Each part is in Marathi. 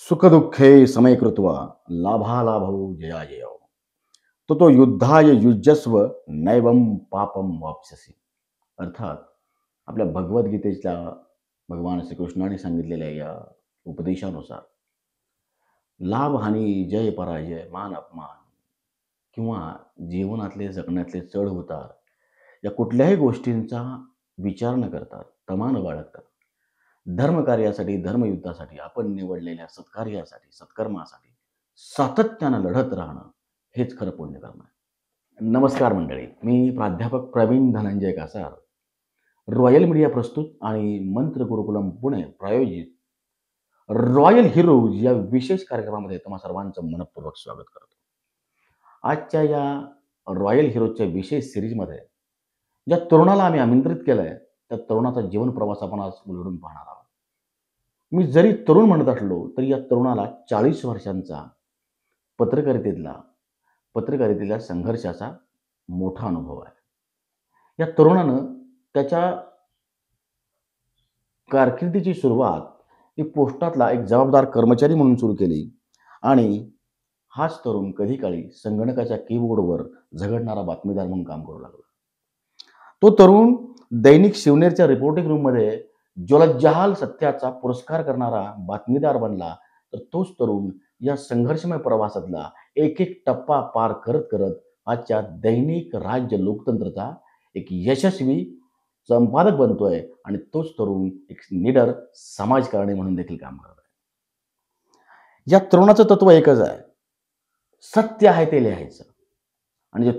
सुखदुःखे समयकृत्वा लाभालाभौ जयाजयौ तो युद्धाय युजस्व नैवं पापम वाप्स्यसि. अर्थात आपल्या भगवद्गीतेच्या भगवान श्रीकृष्णाने सांगितलेल्या या उपदेशानुसार लाभ हानी, जय पराजय, मान अपमान किंवा जीवनातले जगण्यातले चढ उतार या कुठल्याही गोष्टींचा विचार न करता तमा न बाळगता धर्मकार्यासाठी, धर्मयुद्धासाठी, आपण निवडलेल्या सत्कार्यासाठी, सत्कर्मासाठी सातत्यानं लढत राहणं हेच खरं पुण्यकर्म आहे. नमस्कार मंडळी, मी प्राध्यापक प्रवीण धनंजय कासार, रॉयल मीडिया प्रस्तुत आणि मंत्र गुरुकुलम पुणे प्रायोजित रॉयल हिरोज या विशेष कार्यक्रमामध्ये तुम्हा सर्वांचं मनपूर्वक स्वागत करतो. आजच्या या रॉयल हिरोजच्या विशेष सिरीजमध्ये ज्या तरुणाला आम्ही आमंत्रित केलंय त्या तरुणाचा जीवन प्रवास आपण आज उलगडून पाहणार आहोत. मी जरी तरुण म्हणत असलो तरी या तरुणाला 40 वर्षांचा पत्रकारितेतल्या संघर्षाचा मोठा अनुभव आहे. या तरुणानं त्याच्या कारकिर्दीची सुरुवात ही पोस्टातला एक जबाबदार कर्मचारी म्हणून सुरू केली आणि हाच तरुण कधी काळी संगणकाच्या कीबोर्डवर झगडणारा बातमीदार म्हणून काम करू लागला. तो तरुण दैनिक शिवनेरच्या रिपोर्टिंग रूममध्ये ज्वलज्जाल सत्याचा पुरस्कार करणारा बातमीदार बनला. तर तोच तरुण या संघर्षमय प्रवासातला एक एक टप्पा पार करत करत आजच्या दैनिक राज्य लोकतंत्रचा एक यशस्वी संपादक बनतोय आणि तोच तरुण एक निडर समाजकारणी म्हणून देखील काम करत आहे. या तरुणाचं तत्व एकच आहे, सत्य आहे ते लिहायचं आणि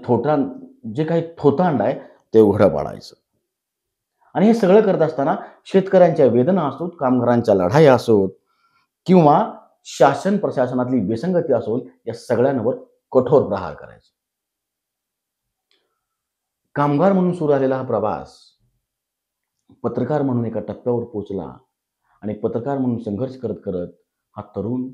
जे काही थोतांड आहे ते उघडं पाडायचं. आणि हे सगळं करत असताना शेतकऱ्यांच्या वेदना असोत, कामगारांच्या लढाई असोत किंवा शासन प्रशासनातली विसंगती असोत, या सगळ्यांवर कठोर प्रहार करायचा. कामगार म्हणून सुरू झालेला हा प्रवास पत्रकार म्हणून एका टप्प्यावर पोहोचला आणि पत्रकार म्हणून संघर्ष करत करत हा तरुण,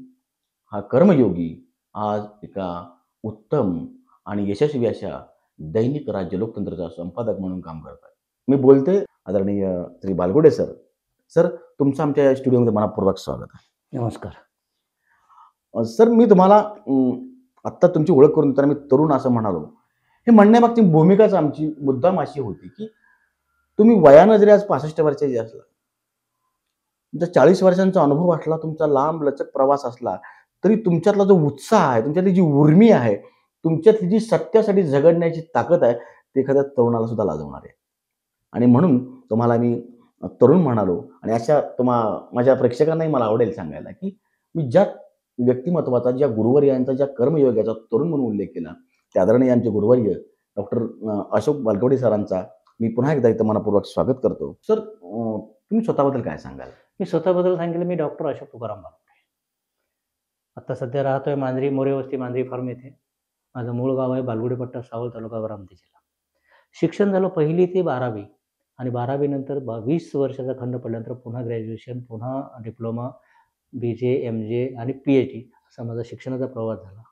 हा कर्मयोगी आज एका उत्तम आणि यशस्वी अशा दैनिक राज्य लोकतंत्रचा संपादक म्हणून काम करत आहे. मी बोलते आदरणीय श्री बालगुडे सर. सर, तुमचं आमच्या स्टुडिओमध्ये मनपूर्वक स्वागत आहे. नमस्कार सर, मी तुम्हाला आत्ता तुमची ओळख करून देताना मी तरुण असं म्हणालो, हे म्हणण्यामागची भूमिकाच आमची मुद्दाम अशी होती की तुम्ही वयानं जरी आज 65 वर्षाचे असला, तुमचा 40 वर्षांचा अनुभव असला, तुमचा लांब लचक प्रवास असला तरी तुमच्यातला जो उत्साह आहे, तुमच्यातली जी उर्मी आहे, तुमच्यातली जी सत्यासाठी झगडण्याची ताकद आहे ते एखाद्या तरुणाला सुद्धा लाजवणार आहे. आणि म्हणून तुम्हाला मी तरुण म्हणालो. आणि अशा माझ्या प्रेक्षकांनाही मला आवडेल सांगायला की मी ज्या व्यक्तिमत्वाचा, ज्या गुरुवर्यांचा, ज्या कर्मयोगाचा तरुण म्हणून उल्लेख केला त्या आदरणीय आमचे गुरुवर्य डॉक्टर अशोक बालगवडे सरांचा मी पुन्हा एकदा इथं मनपूर्वक स्वागत करतो. सर, तुम्ही स्वतःबद्दल काय सांगाल? मी स्वतःबद्दल सांगितलं, मी डॉक्टर अशोक तुकाराम बालगुडे. आता सध्या राहतोय मांजरी, मोरेवस्ती मांजरी फार्म येथे. माझं मूळ गाव आहे बालगुडे पट्टा, सावळ तालुका, रामती जिल्हा. शिक्षण झालं 1ली ते 12वी आणि 12वी नंतर 20 वर्षाचा खंड पडल्यानंतर पुन्हा ग्रॅज्युएशन, पुन्हा डिप्लोमा, BJ, MJ आणि PhD असा माझा शिक्षणाचा प्रवास झाला.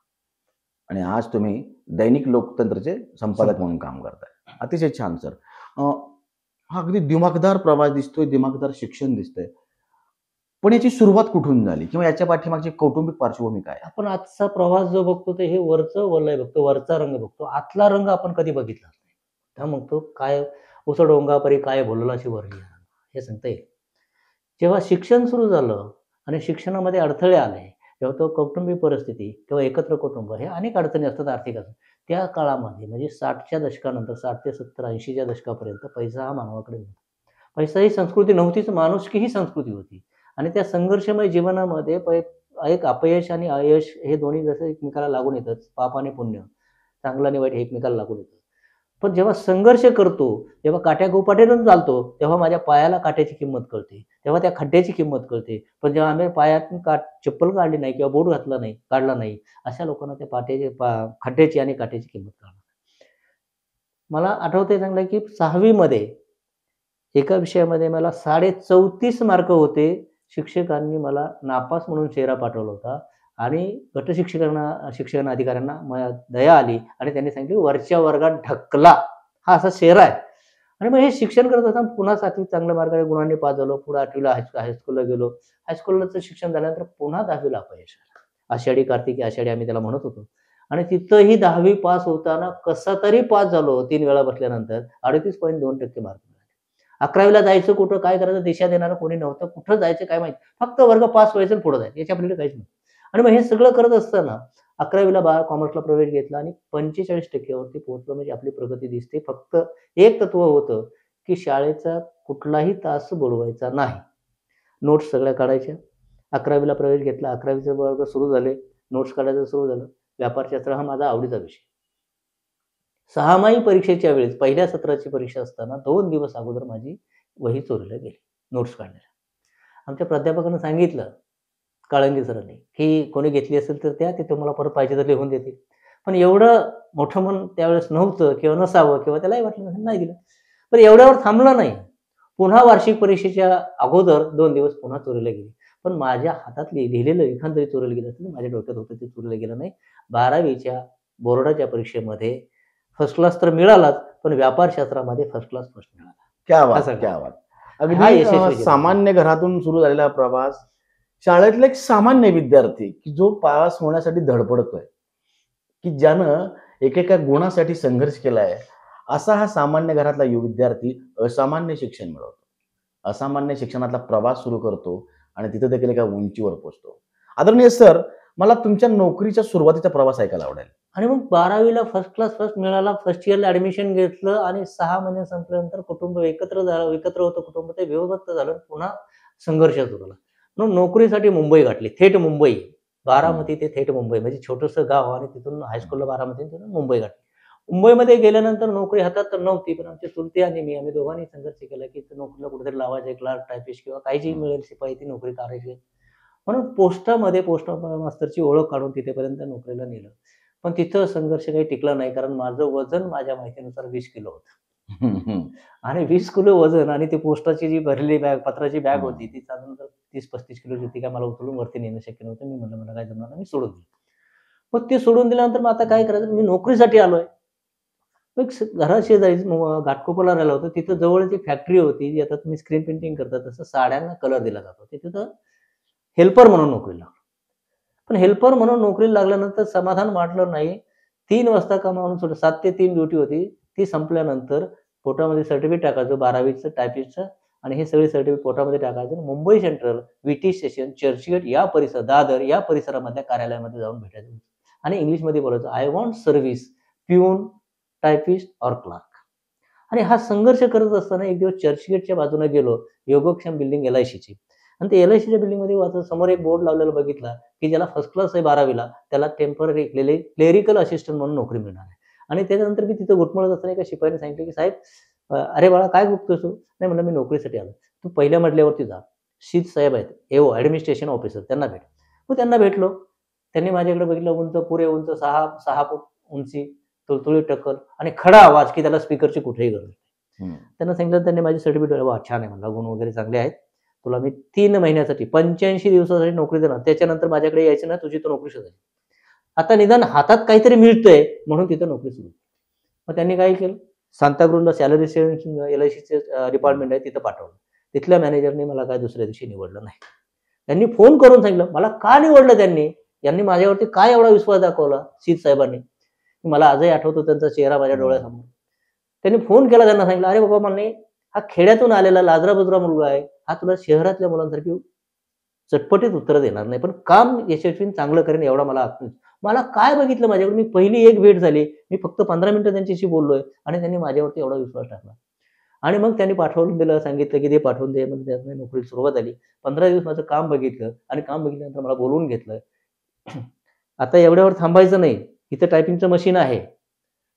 आणि आज तुम्ही दैनिक लोकतंत्रचे संपादक म्हणून काम करताय. अतिशय छान सर. हा अगदी दिमागदार प्रवास दिसतोय, दिमागदार शिक्षण दिसतंय. पण याची सुरुवात कुठून झाली किंवा याच्या पाठीमागची कौटुंबिक पार्श्वभूमी काय? आपण आजचा प्रवास जो बघतो ते हे वरचं वलय बघतो, वरचा रंग बघतो, आतला रंग आपण कधी बघितला नाही. त्या म्हणतो काय उसळ डोंगापरी काय बोललाशी वरली हे सांगता येईल. जेव्हा शिक्षण सुरू झालं आणि शिक्षणामध्ये अडथळे आले, तेव्हा तो कौटुंबिक परिस्थिती किंवा एकत्र कुटुंब हे अनेक अडचणी असतात आर्थिक अडचणी. त्या काळामध्ये म्हणजे 60च्या दशकानंतर 60 ते 70 80च्या दशकापर्यंत पैसा हा मानवाकडे नव्हता. पैसा ही संस्कृती नव्हतीच, माणुसकी ही संस्कृती होती. आणि त्या संघर्षमय जीवनामध्ये एक अपयश आणि अयश हे दोन्ही जसं एकमेकाला लागून येतात, पाप आणि पुण्य, चांगलं आणि वाईट हे एकमेकाला लागून येतं. पण जेव्हा संघर्ष करतो, जेव्हा काट्याकुपाट्यानं चालतो, तेव्हा माझ्या पायाला काट्याची किंमत कळते, तेव्हा त्या खड्ड्याची किंमत कळते. पण जेव्हा आम्ही पायातून चप्पल काढली नाही किंवा बूट काढला नाही, अशा लोकांना त्या खड्ड्याची आणि काट्याची किंमत कळणार. मला आठवतंय चांगलं की 6वी मध्ये एका विषयामध्ये मला 34.5 मार्क होते. शिक्षकांनी मला नापास म्हणून शेरा पाठवला होता आणि गट शिक्षण अधिकाऱ्यांना दया आली आणि त्यांनी सांगितलं वरच्या वर्गात ढकला, हा असा शेरा आहे. आणि मग हे शिक्षण करत असताना पुन्हा 7वीत चांगल्या मार्गाने गुणांनी पास झालो. पुढे 8वीला हायस्कूलला गेलो. हायस्कूलचं शिक्षण झाल्यानंतर पुन्हा 10वीला अपयश आलं. आषाढी कार्तिकी आषाढी आम्ही त्याला म्हणत होतो. आणि तिथंही 10वी पास होताना कसा तरी पास झालो 3 वेळा बसल्यानंतर 38.2% मार्क मिळाले. 11वीला जायचं कुठं, काय करायचं दिशा देणारं कोणी नव्हतं. कुठं जायचं काय माहिती. फक्त वर्ग पास व्हायचं आणि पुढे जायचं. याच्या पलीकडे काहीच नव्हतं. आणि मग हे सगळं करत असताना 11वीला कॉमर्सला प्रवेश घेतला आणि 45% वरती पोहोचलो म्हणजे आपली प्रगती दिसते. फक्त एक तत्व होतं, की शाळेचा कुठलाही तास बुडवायचा नाही. नोट्स सगळ्या काढायच्या. 11वीला प्रवेश घेतला. 11वीचे वर्ग सुरू झाले. नोट्स काढायचं सुरू झालं. व्यापारशास्त्र हा माझा आवडीचा विषय. 6माही परीक्षेच्या वेळेस पहिल्या सत्राची परीक्षा असताना 2 दिवस अगोदर माझी वही चोरीला गेली नोट्स काढण्याला. आमच्या प्राध्यापकांना सांगितलं, काळंगे सरांनी, की कोणी घेतली असेल तर त्या, ते तुम्हाला परत पाहिजे तर लिहून देतील. पण एवढं मोठं मन त्यावेळेस नव्हतं किंवा नसावं किंवा त्यालाही वाटलं नसेल, नाही दिलं. पण एवढ्यावर थांबलं नाही. पुन्हा वार्षिक परीक्षेच्या अगोदर 2 दिवस पुन्हा चोरीला गेली. पण माझ्या हातात लिहिलेलं लिखाण जरी चोरीला गेलं असेल, माझ्या डोक्यात होतं ते चोरीला गेलं नाही. 12वीच्या बोर्डाच्या परीक्षेमध्ये फर्स्ट क्लास तर मिळालाच, पण व्यापारशास्त्रामध्ये फर्स्ट क्लास फर्स्ट मिळाला. क्या बात, असं क्या बात. हा अगदी यशस्वी जीवन. सामान्य घरातून सुरू झालेला प्रवास, शाळेतला एक सामान्य विद्यार्थी की जो पास होण्यासाठी धडपडतोय, की ज्यानं एकेका गुणासाठी संघर्ष केलाय, असा हा सामान्य घरातला विद्यार्थी असामान्य शिक्षण मिळवतो. असामान्य शिक्षणातला प्रवास सुरू करतो आणि तिथं देखील एका उंचीवर पोहोचतो. आदरणीय सर, मला तुमच्या नोकरीच्या सुरुवातीचा प्रवास ऐकायला आवडेल. आणि मग 12वीला फर्स्ट क्लास फर्स्ट मिळाला. फर्स्ट इयरला ॲडमिशन घेतलं आणि 6 महिने संपल्यानंतर कुटुंब एकत्र झालं. एकत्र होतं कुटुंब, ते विभक्त झालं. पुन्हा संघर्ष सुरू झाला. म्हणून नोकरीसाठी मुंबई गाठली. थेट मुंबई. बारामती ते थेट मुंबई, म्हणजे छोटंसं गाव आणि तिथून हायस्कूलला बारामती, तिथून मुंबई गाठली. मुंबईमध्ये गेल्यानंतर नोकरी हातात तर नव्हती, पण आमचे चुलते आणि आम्ही दोघांनी संघर्ष केला, की नोकरीला कुठेतरी लावायचं, क्लार्क, टायपिस्ट किंवा काही जी मिळेल शिपाई ती नोकरी करायची. म्हणून पोस्टामध्ये पोस्ट मास्तरची ओळख काढून तिथेपर्यंत नोकरीला नेलं. पण तिथं संघर्ष काही टिकला नाही, कारण माझं वजन माझ्या माहितीनुसार 20 किलो होतं. आणि 20 किलो वजन आणि ती पोस्टाची जी भरलेली बॅग, पत्राची बॅग होती, ती साधारणतः 30-35 किलोची होती. काय मला उचलून वरती नेणं शक्य नव्हतं. मी म्हटलं मला काय जमणार नाही, मी सोडून दिलं. मग ते सोडून दिल्यानंतर मग आता काय करायचं, मी नोकरीसाठी आलोय. मग घराशेजारीच घाटकोपरला राहिलं होतं. तिथं जवळच एक फॅक्टरी होती, जी आता तुम्ही स्क्रीन पेंटिंग करता तसं साड्यांना कलर दिला जातो. तिथं हेल्पर म्हणून नोकरीला लागलो. पण हेल्पर म्हणून नोकरीला लागल्यानंतर समाधान वाटलं नाही. 3 वाजता कामावरून सोडलं. 7 ते 3 ड्युटी होती. ती संपल्यानंतर पोटामध्ये सर्टिफिकेट टाकायचं 12वीचं टायपिस्टचं आणि हे सगळे सर्टिफिकेट पोटामध्ये टाकायचं. मुंबई सेंट्रल, विटी स्टेशन, चर्चगेट या परिसर, दादर या परिसरामधल्या कार्यालयामध्ये जाऊन भेटायचं आणि इंग्लिशमध्ये बोलायचं, I want service, peon, typist or clerk. आणि हा संघर्ष करत असताना एक दिवस चर्चगेटच्या बाजूने गेलो, योगक्षेम बिल्डिंग LICची. आणि ते LICच्या बिल्डिंगमध्ये वाचलं, समोर एक बोर्ड लावलेला बघितला, की ज्याला फर्स्ट क्लास आहे 12वीला, त्याला टेम्पररी क्लेरिकल असिस्टंट म्हणून नोकरी मिळणार आहे. आणि त्याच्यानंतर मी तिथं घुटमळत असताना एका शिपाईने सांगितलं, की साहेब, अरे बाळा काय बघतोस तू? नाही म्हणलं, मी नोकरीसाठी आलो. तू पहिल्या मजल्यावरती जा. शीत साहेब आहेत, AO ॲडमिनिस्ट्रेशन ऑफिसर, त्यांना भेट. मग त्यांना भेटलो. त्यांनी माझ्याकडे बघितलं. उंच, पुरे उंच, 6 फूट उंची, तुळतुळीत टक्कल आणि खडा आवाज, की त्याला स्पीकरची कुठेही गरज नाही. त्यांना सांगितलं, त्यांनी माझी सर्टिफिकेट, वा छान आहे म्हणला, गुण वगैरे चांगले आहेत, तुला मी 3 महिन्यासाठी 85 दिवसासाठी नोकरी देणार, त्याच्यानंतर माझ्याकडे यायचं ना, तुझी तो नोकरी शोधायची. आता निदान हातात काहीतरी मिळतंय म्हणून तिथं नोकरी सुरू. मग त्यांनी काय केलं, सांताक्रूजला सॅलरी सेव्हिंग LICचे डिपार्टमेंट आहे, तिथं पाठवलं. तिथल्या मॅनेजरने मला काय दुसऱ्या दिवशी निवडलं नाही. त्यांनी फोन करून सांगितलं, मला का निवडलं यांनी माझ्यावरती काय एवढा विश्वास दाखवला शीत साहेबांनी. मला आजही आठवतो त्यांचा चेहरा माझ्या डोळ्यासमोर. त्यांनी फोन केला, त्यांना सांगितलं, अरे बाबा म्हणले, हा खेड्यातून आलेला लाजरा बुजरा मुलगा आहे, हा तुला शहरातल्या मुलांसारखी चटपटीत उत्तर देणार नाही, पण काम यशस्वी चांगलं करेन एवढा मला काय बघितलं माझ्याकडे. मी पहिली एक भेट झाली, मी फक्त 15 मिनिटं त्यांच्याशी बोललोय आणि त्यांनी माझ्यावरती एवढा विश्वास टाकला. आणि मग त्यांनी पाठवून दिलं, सांगितलं की ते पाठवून दे. मग त्यातनं नोकरीला सुरुवात झाली. 15 दिवस माझं काम बघितलं आणि काम बघितल्यानंतर मला बोलवून घेतलं. आता एवढ्यावर थांबायचं नाही, इथं टायपिंगचं मशीन आहे,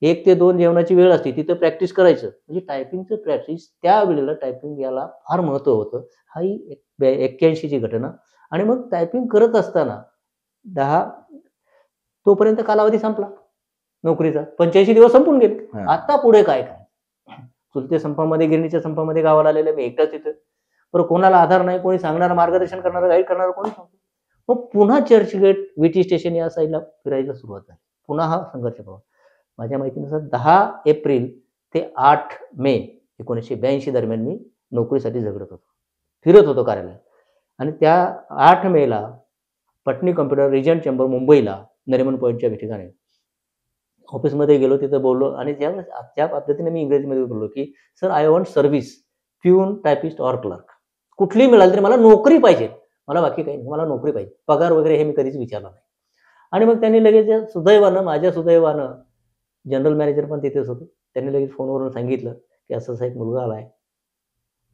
1 ते 2 जेवणाची वेळ असते, तिथं प्रॅक्टिस करायचं. म्हणजे टायपिंगचं प्रॅक्टिस त्यावेळेला टायपिंग याला फार महत्व होतं. हा ही 81ची घटना. आणि मग टायपिंग करत असताना तोपर्यंत कालावधी संपला नोकरीचा. 85 दिवस संपून गेले. आता पुढे काय चुलते संपामध्ये, गिरणीच्या संपामध्ये गावाला आलेले मी एकटाच तिथं. बरं, कोणाला आधार नाही, कोणी सांगणारं, मार्गदर्शन करणारं, गाईड करणारं कोणी नव्हतं. मग पुन्हा चर्चगेट, विटी स्टेशन या साईडला फिरायला सुरुवात झाली. पुन्हा हा संघर्ष प्रवास. माझ्या माहितीनुसार 10 एप्रिल ते 8 मे 1982 दरम्यान मी नोकरीसाठी झगडत होतो. फिरत होतो कार्यालयात. आणि त्या 8 मेला पटनी कॉम्प्युटर रिजंट चेंबर मुंबईला नरिमन पॉईंटच्या ठिकाणी ऑफिसमध्ये गेलो, तिथं बोललो आणि ज्यावेळेस त्या पद्धतीने मी इंग्रजीमध्ये बोललो, की "sir I want service, peon, typist or clerk." कुठलीही मिळाली तरी मला नोकरी पाहिजे. मला बाकी काही नाही. मला नोकरी पाहिजे. पगार वगैरे हे मी कधीच विचारलं नाही. आणि मग त्यांनी लगेच सुदैवानं, माझ्या सुदैवानं जनरल मॅनेजर पण तिथेच होते. त्यांनी लगेच फोनवरून सांगितलं, की असं-असा एक मुलगा आला आहे.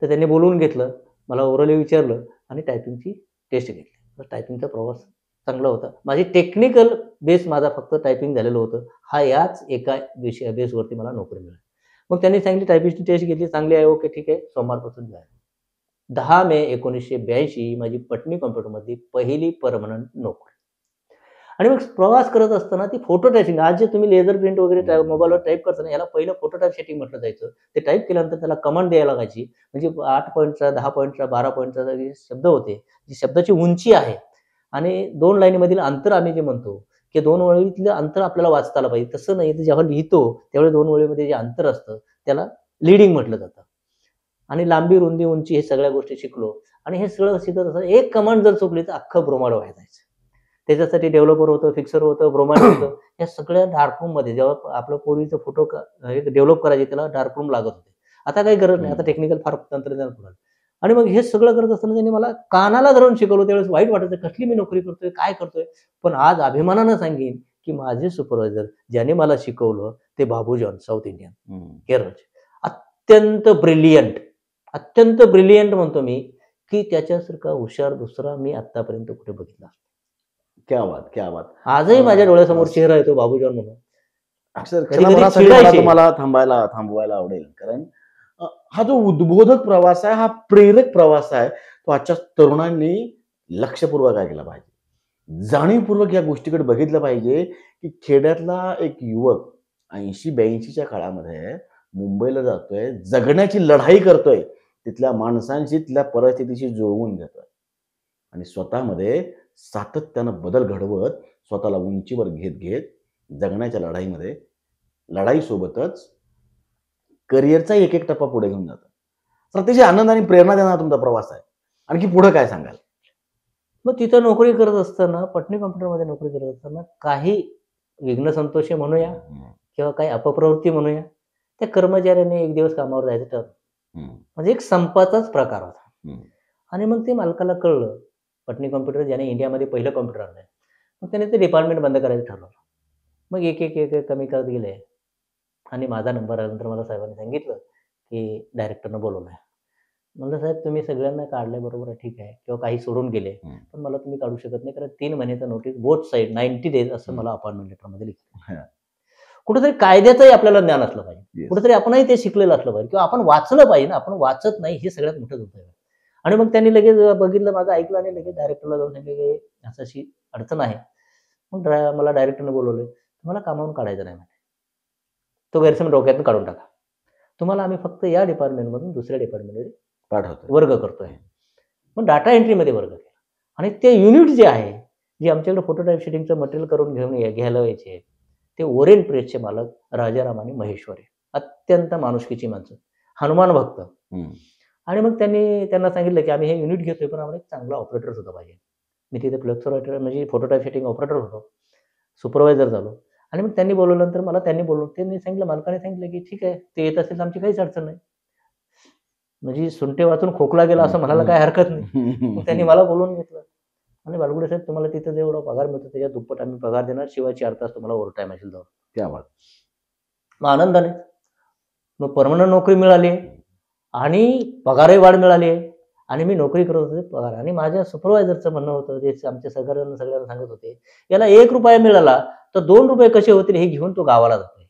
तर त्यांनी बोलवून घेतलं. मला ओरली विचारलं आणि टायपिंगची टेस्ट घेतली. तर टायपिंगचा प्रवास चांगला होता. माझी टेक्निकल बेस माझा फक्त टायपिंग झालेलं होतं. याच एका बेसवरती मला नोकरी मिळाली. मग त्यांनी सांगितली टायपिस्टची टेस्ट घेतली, चांगली आहे, ओके ठीक आहे, सोमवारपासून जाईल. 10 मे 1982 माझी पटनी कॉम्प्युटरमधली पहिली परमनंट नोकरी. आणि मग प्रवास करत असताना ती फोटो टायपिंग, आज जे तुम्ही लेझर प्रिंट वगैरे मोबाईलवर टाईप करता ना, याला पहिलं फोटो टाइप सेटिंग म्हटलं जायचं. ते टाईप केल्यानंतर त्याला कमांड द्यायला लागायची. म्हणजे 8 पॉइंटचा, 10 पॉइंटचा, 12 पॉइंटचा जे शब्द होते, जी शब्दाची उंची आहे आणि 2 लाईनीमधील अंतर आम्ही जे म्हणतो, की 2 ओळीतलं अंतर आपल्याला वाचता आलं पाहिजे. तसं नाही, तर जेव्हा लिहितो त्यावेळेस 2 ओळीमध्ये जे अंतर असतं त्याला लीडिंग म्हटलं जातं. आणि लांबी, रुंदी, उंची हे सगळ्या गोष्टी शिकलो. आणि हे सगळं शिकत असताना एक कमांड जर चुकली तर अख्खं ब्रोमाड व्हायला जायचं. त्याच्यासाठी डेव्हलपर होतं, फिक्सर होतं, ब्रोमाइड होतं. या सगळ्या डार्क रूममध्ये जेव्हा आपलं पूर्वीचं फोटो डेव्हलप करायचे त्याला डार्क रूम लागत होते. आता काही गरज नाही. आता टेक्निकल फार तंत्रज्ञान पुढे आलं. आणि मग हे सगळं करत असताना त्यांनी मला कानाला धरून शिकवलं. त्यावेळेस वाईट वाटायचं, कसली मी नोकरी करतोय, काय करतोय? पण आज अभिमानानं सांगेन, की माझे सुपरवायझर ज्याने मला शिकवलं ते बाबू जॉन, साऊथ इंडियन, केरळचे. अत्यंत ब्रिलियंट म्हणतो मी, की त्याच्यासारखा हुशार दुसरा मी आत्तापर्यंत कुठे बघितला. क्या बात, क्या बात. आजही माझ्या डोळ्यासमोर चेहरा येतो बाबू जॉन म्हणून. अक्षर कधी-कधी क्षणभरासाठी मला चिडायचे. तुम्हाला थांबवायला आवडेल. कारण हा जो उद्बोधक प्रवास आहे, हा प्रेरक प्रवास आहे, तो आजच्या तरुणांनी लक्षपूर्वक ऐकला पाहिजे. जाणीवपूर्वक या गोष्टीकडे बघितलं पाहिजे, की खेड्यातला एक युवक 80-82च्या काळामध्ये मुंबईला जातोय, जगण्याची लढाई करतोय. तिथल्या माणसांशी, तिथल्या परिस्थितीशी जुळवून घेतोय आणि स्वतःमध्ये सातत्यानं बदल घडवत, स्वतःला उंचीवर घेत जगण्याच्या लढाईमध्ये, लढाईसोबतच करिअरचा एक टप्पा पुढे घेऊन जातो. तर अतिशय आनंद आणि प्रेरणा देणारा तुमचा प्रवास आहे. आणखी पुढे काय सांगाल? मग तिथं नोकरी करत असताना, पटनी कॉम्प्युटरमध्ये नोकरी करत असताना काही विघ्नसंतोषी म्हणूया किंवा काही अपप्रवृत्ती म्हणूया, त्या कर्मचाऱ्याने एक दिवस कामावर जायचं ठरवलं. म्हणजे एक संपाचाच प्रकार होता. आणि मग ते मालकाला कळलं. पटनी कॉम्प्युटर ज्याने इंडियामध्ये पहिलं कॉम्प्युटर आणलंय. मग त्याने ते डिपार्टमेंट बंद करायचं ठरवलं. मग एक कमी करत गेले आणि माझा नंबर आल्यानंतर मला साहेबांनी सांगितलं, की डायरेक्टरनं बोलवलंय. म्हणलं, "साहेब तुम्ही सगळ्यांना काढलंय बरोबर आहे, ठीक आहे किंवा काही सोडून गेले. पण मला तुम्ही काढू शकत नाही कारण 3 महिन्याचा नोटीस बोथ साइड 90 डेज असं मला अपॉइंटमेंट लेटरमध्ये लिहिलं." कुठेतरी कायद्याचंही आपल्याला ज्ञान असलं पाहिजे. कुठेतरी आपणही ते शिकलेलं असलं पाहिजे किंवा आपण वाचलं पाहिजे ना. आपण वाचत नाही हे सगळ्यात मोठं दुर्दैव आहे. आणि मग त्यांनी लगेच बघितलं, माझं ऐकलं आणि लगेच डायरेक्टरला जाऊन सांगितलं, की अशी अडचण आहे. मग मला डायरेक्टरने बोलवलं. "तुम्हाला कामावरून काढायचं नाही." म्हणे. "तो गैरसमज डोक्यातून काढून टाका. तुम्हाला आम्ही फक्त या डिपार्टमेंटमधून दुसऱ्या डिपार्टमेंटमध्ये पाठवतो. वर्ग करतोय." मग डाटा एंट्रीमध्ये वर्ग केला. आणि ते युनिट जे आहे, जे आमच्याकडे फोटो टाइप शेटिंगचं मटेरियल करून घ्यायला यायचे, ते ओरिएंट प्रेसचे मालक राजाराम आणि महेश्वरी. अत्यंत माणुसकीची माणसं, हनुमान भक्त. आणि मग त्यांना सांगितलं, की आम्ही हे युनिट घेतोय, पण आम्हाला एक चांगला ऑपरेटर सुद्धा पाहिजे. मी तिथे फ्लेक्स ऑपरेटर म्हणजे फोटो टाइप सेटिंग ऑपरेटर होतो. सुपरवायझर झालो. आणि मग त्यांनी बोलवल्यानंतर मला त्यांनी बोलवलं. त्यांनी सांगितलं, मालकाने सांगितलं, की "ठीक आहे, ते येत असेल तर आमची काहीच अडचण नाही." म्हणजे सुंठे वाचून खोकला गेला असं म्हणायला काही हरकत नाही. मग त्यांनी मला बोलवून घेतलं. आणि "बालगुडे साहेब, तुम्हाला तिथं जेवढा पगार मिळतो त्याच्या दुप्पट आम्ही पगार देणार. शिवाय 4 तास तुम्हाला ओव्हरटाईम असेल जाऊन." क्या बात. मग आनंदाने. मग पर्मनंट नोकरी मिळाली आणि पगारही वाढ मिळाली आणि मी नोकरी करत होते पगार. आणि माझ्या सुपरवायझरचं म्हणणं होतं, जे आमच्या सगळ्यांना सांगत होते, "याला ₹1 मिळाला तर ₹2 कसे होतील हे घेऊन तो गावाला जातोय.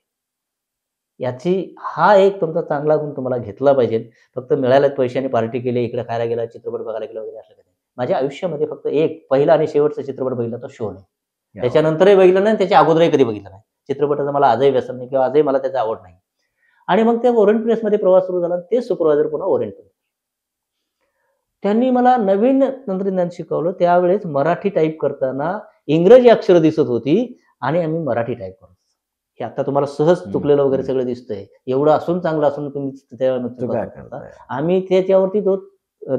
हा एक तुमचा चांगला गुण तुम्हाला घेतला पाहिजे. फक्त मिळाल्यात पैशाने पार्टी केली, इकडे खायला गेला, चित्रपट बघायला गेला वगैरे असं काही नाही." माझ्या आयुष्यामध्ये फक्त एक पहिला आणि शेवटचा चित्रपट बघितला तो शोले. त्याच्यानंतरही बघितलं नाही, त्याच्या अगोदरही कधी बघितलं नाही. चित्रपटाचं मला आजही व्यसन नाही किंवा आजही मला त्याची आवड नाही. आणि मग त्या ओरिएंट प्रेसमध्ये प्रवास सुरू झाला. ते सुपरवायझर पुन्हा ओरिएंट प्रेस. त्यांनी मला नवीन तंत्रज्ञान शिकवलं. त्यावेळेस मराठी टाइप करताना इंग्रजी अक्षरं दिसत होती आणि आम्ही मराठी टाइप करत होतो. हे आता तुम्हाला सहज हम्म, चुकलेलं वगैरे हम्म. सगळं दिसतंय. एवढं असून चांगलं असून तुम्ही तो चुका काय करता. करताय? आम्ही त्याच्यावरती तो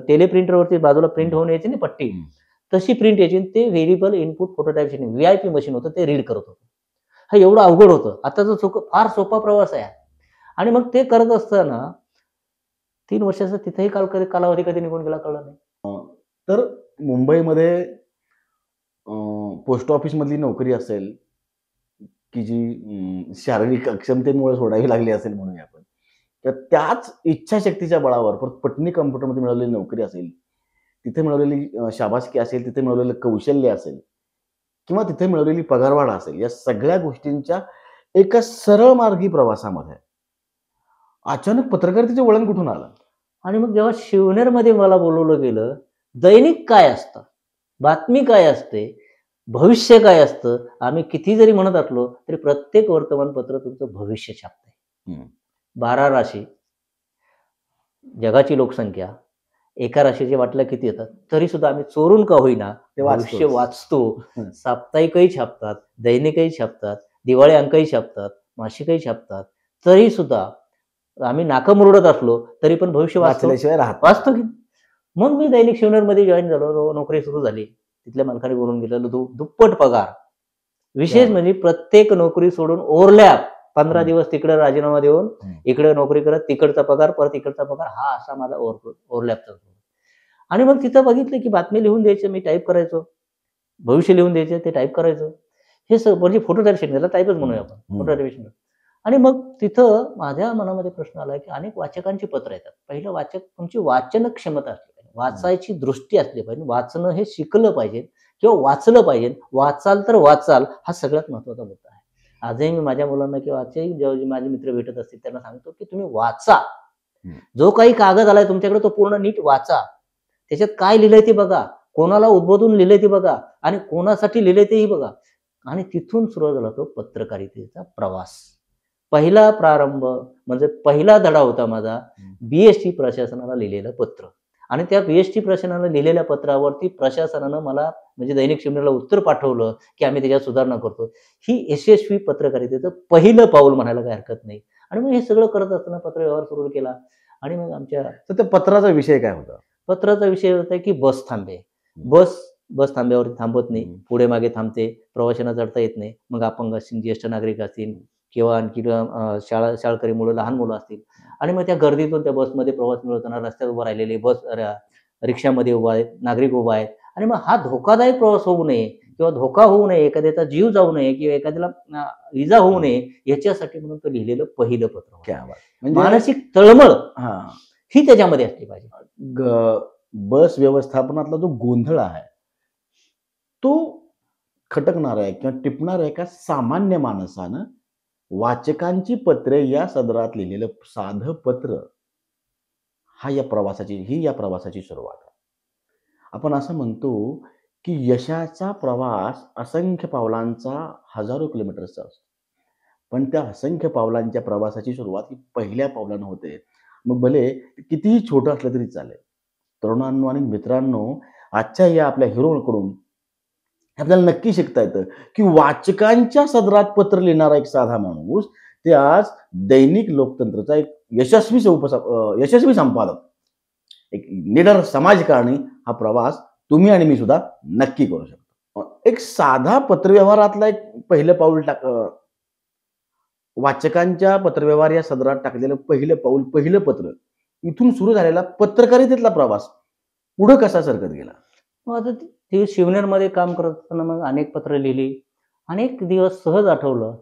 टेलिप्रिंटरवरती बाजूला प्रिंट होऊन यायची ना पट्टी, हम्म. तशी प्रिंट यायची आणि ते variable input phototype machine VIP machine होतं, ते रीड करत होतं. हा एवढं अवघड होतं. आताचा फार सोपा प्रवास आहे. आणि मग ते करत असताना 3 वर्षाचा तिथेही कालावधी कधी निघून गेला कळलं नाही. तर मुंबईमध्ये पोस्ट ऑफिसमधली नोकरी असेल, की जी शारीरिक अक्षमतेमुळे सोडावी लागली असेल म्हणूया आपण. तर त्याच इच्छाशक्तीच्या बळावर परत पटनी कॉम्प्युटरमध्ये मिळवलेली नोकरी असेल, तिथे मिळवलेली शाबासकी असेल, तिथे मिळवलेलं कौशल्य असेल किंवा तिथे मिळवलेली पगारवाढ असेल, या सगळ्या गोष्टींच्या एका सरळ मार्गी प्रवासामध्ये अचानक पत्रकारितेचं वळण कुठून आलं? आणि मग जेव्हा शिवनेरमध्ये मला बोलवलं गेलं, दैनिक काय असतं? बातमी काय असते? भविष्य काय असतं? आम्ही किती जरी म्हणत असलो, तरी प्रत्येक वर्तमानपत्र तुमचं भविष्य छापतंय. हं. 12 राशी, जगाची लोकसंख्या, एका राशीच्या बाटल्या किती येतात? तरी सुद्धा आम्ही चोरून का होईना ते भविष्य वाचतोच. वाचतो. हं. साप्ताहिकही छापतात, दैनिकही छापतात, दिवाळी अंकही छापतात, मासिकही छापतात. तरी सुद्धा आम्ही नाकं मुरडत असलो, तरी पण भविष्य वाचल्याशिवाय राहत नाही. वाचतो की. मग मी दैनिक शिवनेरमध्ये जॉइन झालो. नोकरी सुरू झाली. तिथल्या मालकाने बोलून गेलेलं दुप्पट पगार. विशेष क्या म्हणजे प्रत्येक नोकरी सोडून ओव्हरलॅप 15 हं. दिवस तिकडे राजीनामा देऊन हं. इकडे नोकरी करत, तिकडचा पगार, परत इकडचा पगार, हा असा माझा ओव्हरलॅपचा होता. आणि मग तिथं बघितलं की बातमी लिहून द्यायचं, मी टाइप करायचो. भविष्य लिहून द्यायचं, ते टाइप करायचं. हे म्हणजे फोटोटाईपेशन, त्याला टाइपच म्हणूया आपण, हं. फोटोटाईपेशन. आणि मग तिथं माझ्या मनामध्ये प्रश्न आला, की अनेक वाचकांची पत्र येतात. पहिलं वाचक तुमची वाचन क्षमता असली पाहिजे. वाचायची दृष्टी असली पाहिजे. वाचणं हे शिकलं पाहिजे किंवा वाचलं पाहिजे. वाचाल तर वाचाल, हा सगळ्यात महत्त्वाचा मुद्दा आहे. आजही मी माझ्या मुलांना किंवा आजही जेव्हा जे माझे मित्र भेटत असतील त्यांना सांगतो, की तुम्ही वाचा. हं. जो काही कागद आलाय तुमच्याकडे तो पूर्ण नीट वाचा. त्याच्यात काय लिहिलंय ते बघा. कोणाला उद्बोधून लिहिलंय ते बघा आणि कोणासाठी लिहिलंय तेही बघा. आणि तिथून सुरू झाला तो पत्रकारितेचा प्रवास. पहिला प्रारंभ म्हणजे पहिला धडा होता माझा बीएसटी प्रशासनाला लिहिलेलं पत्र. आणि त्या बीएसटी प्रशासनाला लिहिलेल्या पत्रावरती प्रशासनानं मला म्हणजे दैनिक शिवनेरला उत्तर पाठवलं, की आम्ही त्याच्यात सुधारणा करतो. ही यशस्वी पत्रकारितेचं पहिलं पाऊल म्हणायला काही हरकत नाही. आणि मग हे सगळं करत असताना पत्रव्यवहार सुरू केला. आणि मग आमच्या तर त्या पत्राचा विषय काय होता? पत्राचा विषय होता की बस थांबे. बस थांब्यावरती थांबत नाही. हं. पुढे मागे थांबते. प्रवाशांना चढता येत नाही. मग अपंग असतील, ज्येष्ठ नागरिक असतील किंवा आणखी शाळकरी मुलं, लहान मुलं असतील आणि मग त्या गर्दीतून त्या बसमध्ये प्रवास मिळवताना रस्त्यात उभं राहिलेले रिक्षामध्ये उभा आहेत, नागरिक उभा आहेत आणि मग हा धोकादायक प्रवास होऊ नये किंवा धोका होऊ नये, एखाद्याचा जीव जाऊ नये किंवा एखाद्याला इजा होऊ नये याच्यासाठी म्हणून तो लिहिलेलं पहिलं पत्र होतं. क्या बात! म्हणजे मानसिक तळमळ हां. ही त्याच्यामध्ये असली पाहिजे. बस व्यवस्थापनातला जो गोंधळ आहे, तो खटकणार आहे किंवा टिपणार आहे का सामान्य माणसानं वाचकांची पत्रे या सदरात लिहिलेलं साधं पत्र ही या प्रवासाची सुरुवात आहे. आपण असं म्हणतो, की यशाचा प्रवास असंख्य पावलांचा हजारो किलोमीटर्सचा असतो. पण त्या असंख्य पावलांच्या प्रवासाची सुरुवात ही पहिल्या पावलानं होते. मग भले कितीही छोटं असलं तरी चालेल. तरुणांनो आणि मित्रांनो, आजच्या या आपल्या हिरोकडून आपल्याला नक्की शिकता येतं, की वाचकांच्या सदरात पत्र लिहिणारा एक साधा माणूस, ते आज दैनिक लोकतंत्रचा एक यशस्वी संपादक, एक निडर समाजकारणी हा प्रवास तुम्ही आणि मी सुद्धा नक्की करू शकतो. एक साधा पत्रव्यवहारातला एक पहिलं पाऊल वाचकांच्या पत्रव्यवहार या सदरात टाकलेलं पहिलं पाऊल, पहिलं पत्र, इथून सुरू झालेला पत्रकारितेतला प्रवास पुढं कसा सरकत गेला? मग आता ते शिवनेरमध्ये काम करत असताना मग अनेक पत्र लिहिली. अनेक दिवस सहज आठवलं,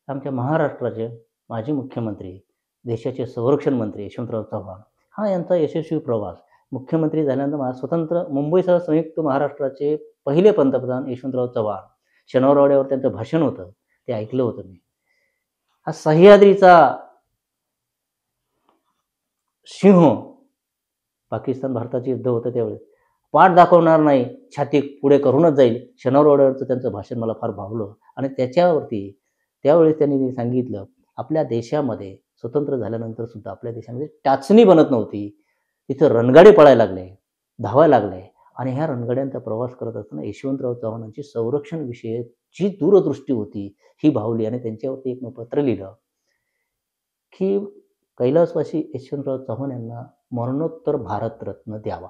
आमच्या महाराष्ट्राचे माजी मुख्यमंत्री, देशाचे संरक्षण मंत्री यशवंतराव चव्हाण हा यांचा यशस्वी प्रवास. मुख्यमंत्री झाल्यानंतर स्वतंत्र मुंबईसह संयुक्त महाराष्ट्राचे पहिले पंतप्रधान यशवंतराव चव्हाण. शनिवारवाड्यावर त्यांचं भाषण होतं. ते ऐकलं होतं मी. हा सह्याद्रीचा सिंह, पाकिस्तान भारताचे युद्ध होतं त्यावेळेस. पाठ दाखवणार नाही, छाती पुढे करूनच जाईल. शनिवारवाड्यावरचं त्यांचं भाषण मला फार भावलं आणि त्याच्यावरती त्यावेळेस त्यांनी सांगितलं, आपल्या देशामध्ये स्वतंत्र झाल्यानंतर सुद्धा आपल्या देशामध्ये टाचणी बनत नव्हती. तिथं रणगाडे पळायला लागले, धावायला लागले आणि ह्या रणगाड्यांचा प्रवास करत असताना यशवंतराव चव्हाणांची संरक्षण विषयक जी दूरदृष्टी होती ही भावली आणि त्यांच्यावरती एक मी पत्र लिहिलं, की कैलासवासी यशवंतराव चव्हाण यांना मरणोत्तर भारतरत्न द्यावा.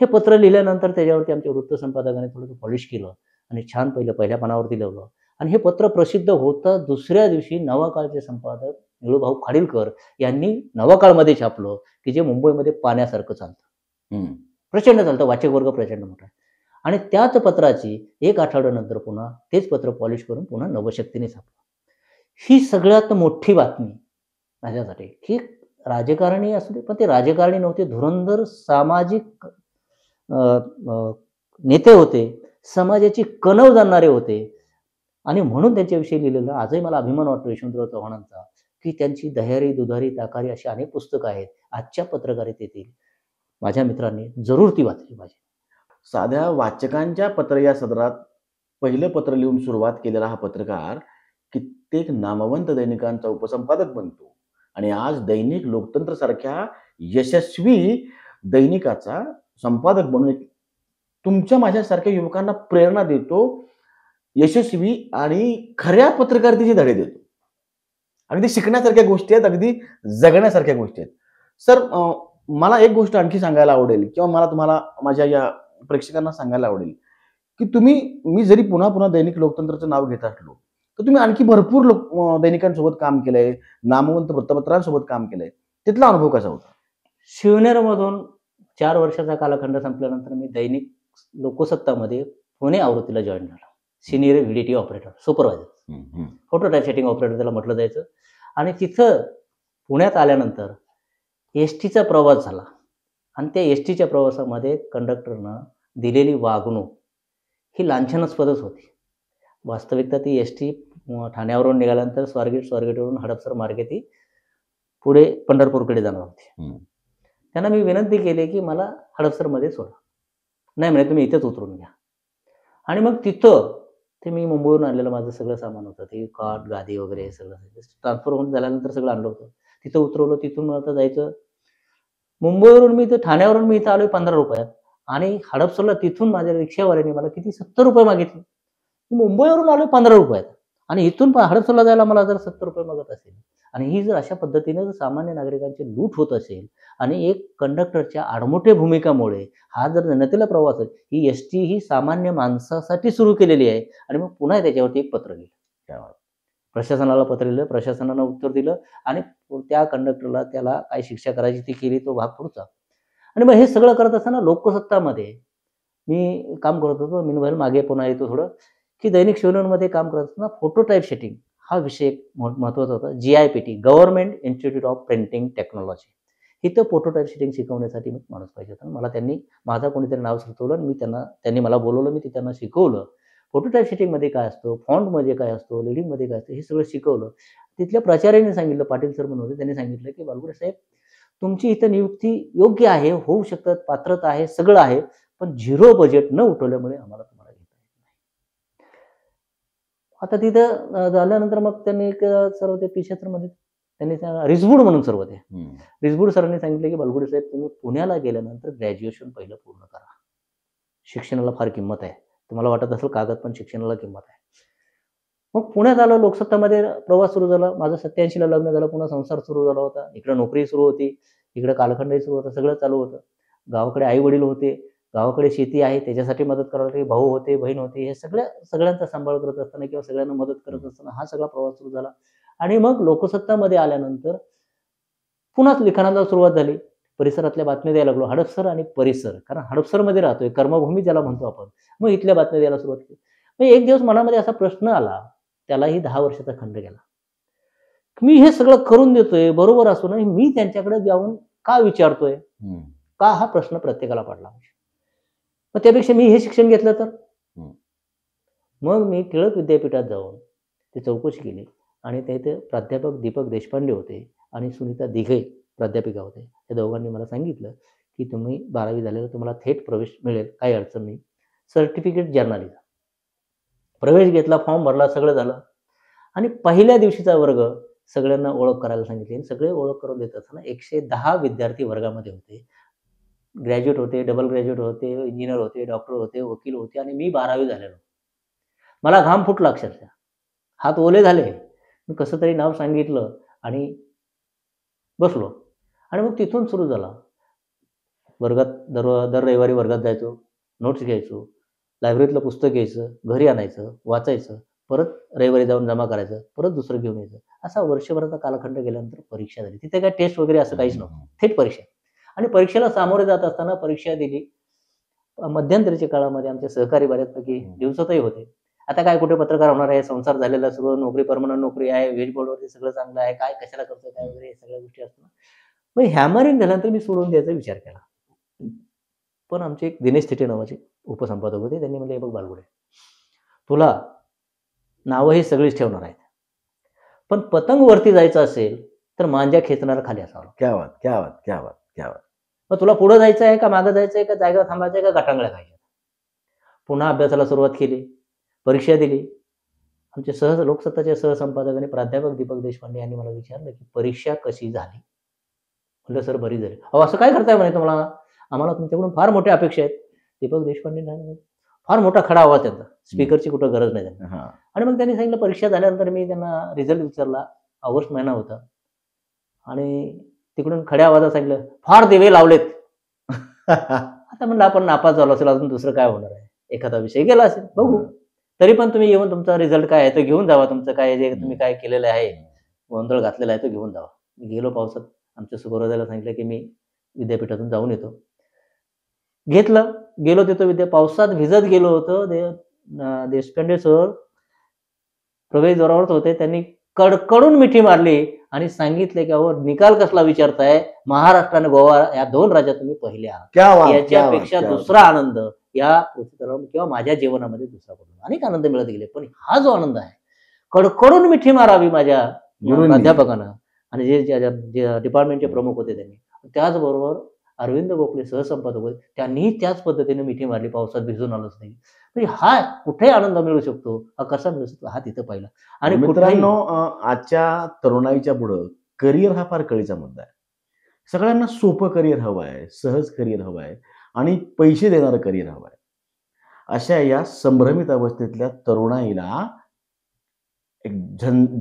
हे पत्र लिहिल्यानंतर त्याच्यावरती आमच्या वृत्तसंपादकाने थोडंसं पॉलिश केलं आणि छान पहिल्या पानावरती लावलं आणि हे पत्र प्रसिद्ध होतं. दुसऱ्या दिवशी नवाकाळचे संपादक निळूभाऊ खाडीलकर यांनी नवाकाळमध्ये छापलं, की जे मुंबईमध्ये पाण्यासारखं चालतं. हम्म. प्रचंड चालतं, वाचक वर्ग प्रचंड मोठा आहे. आणि त्याच पत्राची एक आठवड्यानंतर पुन्हा तेच पत्र पॉलिश करून पुन्हा नवशक्तीने छापलं. ही सगळ्यात मोठी बातमी माझ्यासाठी, की राजकारणी असू दे, पण ते राजकारणी नव्हते, धुरंधर सामाजिक अ, अ, नेते होते, समाजाची कणव जाणणारे होते आणि म्हणून त्यांच्याविषयी लिहिलेलं आजही मला अभिमान वाटतो यशवंतराव चव्हाणांचा, की त्यांची दह्यारी, दुधारी, ताकारी अशी अनेक पुस्तकं आहेत. आजच्या पत्रकारितेतील माझ्या मित्रांनी जरूर ती वाचली पाहिजे. साध्या वाचकांच्या पत्र या सदरात पहिलं पत्र लिहून सुरुवात केलेला हा पत्रकार कित्येक नामवंत दैनिकांचा उपसंपादक बनतो आणि आज दैनिक लोकतंत्र सारख्या यशस्वी दैनिकाचा संपादक बनून तुमच्या माझ्यासारख्या युवकांना प्रेरणा देतो, यशस्वी आणि खऱ्या पत्रकारितेचे धडे देतो. अगदी शिकण्यासारख्या गोष्टी आहेत, अगदी जगण्यासारख्या गोष्टी आहेत. सर, मला एक गोष्ट आणखी सांगायला आवडेल किंवा मला तुम्हाला माझ्या या प्रेक्षकांना सांगायला आवडेल, की मी जरी पुन्हा पुन्हा दैनिक लोकतंत्रचं नाव घेत असलो, तर तुम्ही आणखी भरपूर दैनिकांसोबत काम केलंय, नामवंत वृत्तपत्रांसोबत काम केलंय. तिथला अनुभव कसा होता? शिवनेरमधून 4 वर्षाचा कालखंड संपल्यानंतर मी दैनिक लोकसत्तामध्ये पुणे आवृत्तीला जॉइन झालो. Senior video operator, supervisor, photo typesetting operator म्हटलं जायचं. आणि तिथं पुण्यात आल्यानंतर एस टीचा प्रवास झाला आणि त्या एस टीच्या प्रवासामध्ये कंडक्टरनं दिलेली वागणूक ही लांछनास्पदच होती. वास्तविकता ती एस टी ठाण्यावरून निघाल्यानंतर स्वारगेटवरून हडपसर मार्गे ती पुढे पंढरपूरकडे जाणार होती. त्यांना मी विनंती केली, की मला हडपसरमध्ये सोडा. नाही म्हणे, तुम्ही इथेच उतरून घ्या. आणि मग तिथं ते मी मुंबईवरून आणलेलं माझं सगळं सामान होतं, ते खाट, गादी वगैरे सगळं ट्रान्सफर होऊन झाल्यानंतर सगळं आणलं होतं. तिथं उतरवलं. तिथून मला आता जायचं मुंबईवरून, मी इथं ठाण्यावरून मी इथं आलोय ₹15 आणि हडपसरला तिथून माझ्या रिक्षावाल्याने मला किती ₹70 मागितले. मुंबईवरून आलोय ₹15 आणि इथून हडपसरला जायला मला जर ₹70 मागत असेल आणि ही जर अशा पद्धतीने जर सामान्य नागरिकांची लूट होत असेल आणि एक कंडक्टरच्या आडमोठ्या भूमिकामुळे हा जर जनतेला प्रवास आहे, ही एस टी ही सामान्य माणसासाठी सुरू केलेली आहे. आणि मग पुन्हा त्याच्यावरती एक पत्र लिहिलं. प्रशासनाला पत्र लिहिलं, प्रशासनानं उत्तर दिलं आणि त्या कंडक्टरला त्याला काय शिक्षा करायची ती केली, तो भाग पुढचा. आणि मग हे सगळं करत असताना लोकसत्तामध्ये मी काम करत होतो. मीनवाईल मागे पुन्हा येतो थोडं, की दैनिक शिवनेरमध्ये काम करत असताना फोटो टाईप सेटिंग हा विषय एक महत्त्वाचा होता. GIPT, government institute of printing technology. इथं फोटो टाईप सेटिंग शिकवण्यासाठी मी माणूस पाहिजे होता. मला त्यांनी माझा कोणीतरी नाव सुचवलं आणि त्यांनी मला बोलवलं. मी ते त्यांना शिकवलं. फोटो टाईप सेटिंगमध्ये काय असतं, फॉन्टमध्ये काय असतो, लीडिंगमध्ये काय असतं, हे सगळं शिकवलं. तिथल्या प्राचार्याने सांगितलं, पाटील सर म्हणून होते, त्यांनी सांगितलं, की बालगुडे साहेब, तुमची इथं नियुक्ती योग्य आहे, होऊ शकतात, पात्रता आहे, सगळं आहे, पण 0 बजेट न उठवल्यामुळे आम्हाला तुम्हाला घेता येत नाही. आता तिथं झाल्यानंतर मग त्यांनी एक सर्व ते पिशेत्रमध्ये त्यांनी रिसबूड म्हणून सर्व ते रिसबूड सरांनी सांगितलं, की बालगुडे साहेब, तुम्ही पुण्याला गेल्यानंतर ग्रॅज्युएशन पहिलं पूर्ण करा. शिक्षणाला फार किंमत आहे. तुम्हाला वाटत असेल कागद, पण शिक्षणाला किंमत आहे. मग पुण्यात आलो. लोकसत्तामध्ये प्रवास सुरू झाला. माझं 87ला लग्न झालं. पुन्हा संसार सुरू झाला होता. इकडे नोकरी सुरू होती, इकडे कालखंडही सुरू होता, सगळं चालू होतं. गावाकडे आई वडील होते, गावाकडे शेती आहे, त्याच्यासाठी मदत करायला लागली. भाऊ होते, बहीण होती, हे सगळ्यांचा सांभाळ करत असताना किंवा सगळ्यांना मदत करत असताना हा सगळा प्रवास सुरू झाला. आणि मग लोकसत्तामध्ये आल्यानंतर पुन्हा लिखाणाला सुरुवात झाली. परिसरातल्या बातम्या द्यायला लागलो. हडपसर आणि परिसर, कारण हडपसरमध्ये राहतोय, कर्मभूमी ज्याला म्हणतो आपण. मग इथल्या बातम्या द्यायला सुरुवात केली. मग एक दिवस मनामध्ये असा प्रश्न आला, त्यालाही 10 वर्षाचा खंड गेला. मी हे सगळं करून देतोय, बरोबर असूनही मी त्यांच्याकडे जाऊन का विचारतोय? का हा प्रश्न प्रत्येकाला पडला. मग त्यापेक्षा मी हे शिक्षण घेतलं तर? मग मी टिळक विद्यापीठात जाऊन ते चौकशी केली आणि तिथे प्राध्यापक दीपक देशपांडे होते आणि सुनीता दिघे प्राध्यापिका होते. त्या दोघांनी मला सांगितलं, की तुम्ही 12वी झालेलं, तुम्हाला थेट प्रवेश मिळेल, काही अडचण नाही. Certificate journalism. प्रवेश घेतला, फॉर्म भरला, सगळं झालं आणि पहिल्या दिवशीचा वर्ग सगळ्यांना ओळख करायला सांगितली आणि सगळे ओळख करून देत असताना 110 विद्यार्थी वर्गामध्ये होते. ग्रॅज्युएट होते, डबल ग्रॅज्युएट होते, इंजिनियर होते, डॉक्टर होते, वकील होते आणि मी 12वी झालेलो. मला घाम फुटला अक्षरशः, हात ओले झाले. मी कसं तरी नाव सांगितलं आणि बसलो. आणि मग तिथून सुरू झाला. वर्गात दर रविवारी वर्गात जायचो, नोट्स घ्यायचो, लायब्ररीतलं पुस्तक घ्यायचं, घरी आणायचं, वाचायचं, परत रविवारी जाऊन जमा करायचं, परत दुसरं घेऊन यायचं. असा वर्षभराचा कालखंड गेल्यानंतर परीक्षा झाली. तिथे काय टेस्ट वगैरे असं काहीच नव्हतं, थेट परीक्षा. आणि परीक्षेला सामोरे जात असताना परीक्षा दिली. मध्यंतरीच्या काळामध्ये आमचे सहकारी बऱ्याचपैकी दिवसातही होते. आता काय कुठे पत्रकार होणार आहे, संसार झालेला, सर्व नोकरी, परमनंट नोकरी आहे, वेज बोर्डवरती सगळं चांगलं आहे, काय कशाला करतोय काय वगैरे हे सगळ्या गोष्टी असतात. मग हॅमरिंग झाल्यानंतर मी सोडून द्यायचा विचार केला. पण आमचे एक दिनेश थिटे नावाचे उपसंपादक होते. त्यांनी म्हणले, "हे बघ बालगुडे, तुला नावं ही सगळीच ठेवणार आहेत. पण पतंग वरती जायचं असेल तर मांजा खेचणारा खाली असावा. क्या बात, क्या बात, क्या बात, क्या बात. मग तुला पुढे जायचं आहे का मागं जायचं आहे का जागेवर थांबायचं आहे का गटांगळ्या खायच्या?" पुन्हा अभ्यासाला सुरुवात केली, परीक्षा दिली. आमचे लोकसत्ताचे सहसंपादक आणि प्राध्यापक दीपक देशपांडे यांनी मला विचारलं, की "परीक्षा कशी झाली?" म्हटलं, "सर बरी झाली." "अहो असं काय करताय?" म्हणे, "तुम्हाला आम्हाला तुमच्याकडून फार मोठ्या अपेक्षा आहेत." दीपक देशपांडे फार मोठा खडा आवाज त्यांचा, स्पीकरची कुठं गरज नाही त्यांना. हां. आणि मग त्यांनी सांगितलं, परीक्षा झाल्यानंतर मी त्यांना रिझल्ट विचारला. ऑगस्ट महिना होता आणि तिकडून खड्या आवाजात सांगितलं, "फार दिवे लावलेत." आता म्हणलं आपण नापास झालो असेल, अजून दुसरं काय होणार आहे, एखादा विषय गेला असेल, बघू. तरी पण तुम्ही येऊन तुमचा रिझल्ट काय आहे तो घेऊन जावा, तुमचं काय जे तुम्ही काय केलेलं आहे, गोंधळ घातलेला आहे तो घेऊन जावा. मी गेलो पावसात. आमच्या सुपरवायझरला सांगितलं, की मी विद्यापीठातून जाऊन येतो. घेतलं, गेलो तिथं पावसात भिजत गेलो होतो. देशपांडे सर प्रवेश द्वारावरच होते. त्यांनी कडकडून मिठी मारली आणि सांगितले, की "अहो निकाल कसला विचारताय? महाराष्ट्र आणि गोवा या 2 राज्यात तुम्ही पहिले आहात. क्या बात, क्या बात, याच्यापेक्षा क्या बात. दुसरा आनंद या पृथ्वीतलावर किंवा माझ्या जीवनामध्ये दुसरा कुठला." अनेक आनंद मिळत गेले, पण हा जो आनंद आहे, कडकडून मिठी मारावी माझ्या गुरूंनी. प्राध्यापकांना आणि जे डिपार्टमेंटचे प्रमुख होते त्यांनी. त्याचबरोबर अरविंद गोखले सहसंपादक होते, त्यांनीही त्याच पद्धतीने मिठी मारली, पावसात भिजून आलोच नाही. म्हणजे हा कुठे आनंद मिळू शकतो, हा कसा मिळू शकतो, हा तिथं पाहिला. आणि मित्रांनो, आजच्या तरुणाईच्या पुढं करिअर हा फार कळीचा मुद्दा आहे. सगळ्यांना सोपं करिअर हवं आहे, सहज करिअर हवं आहे आणि पैसे देणारं करिअर हवं आहे. अशा या संभ्रमित अवस्थेतल्या तरुणाईला एक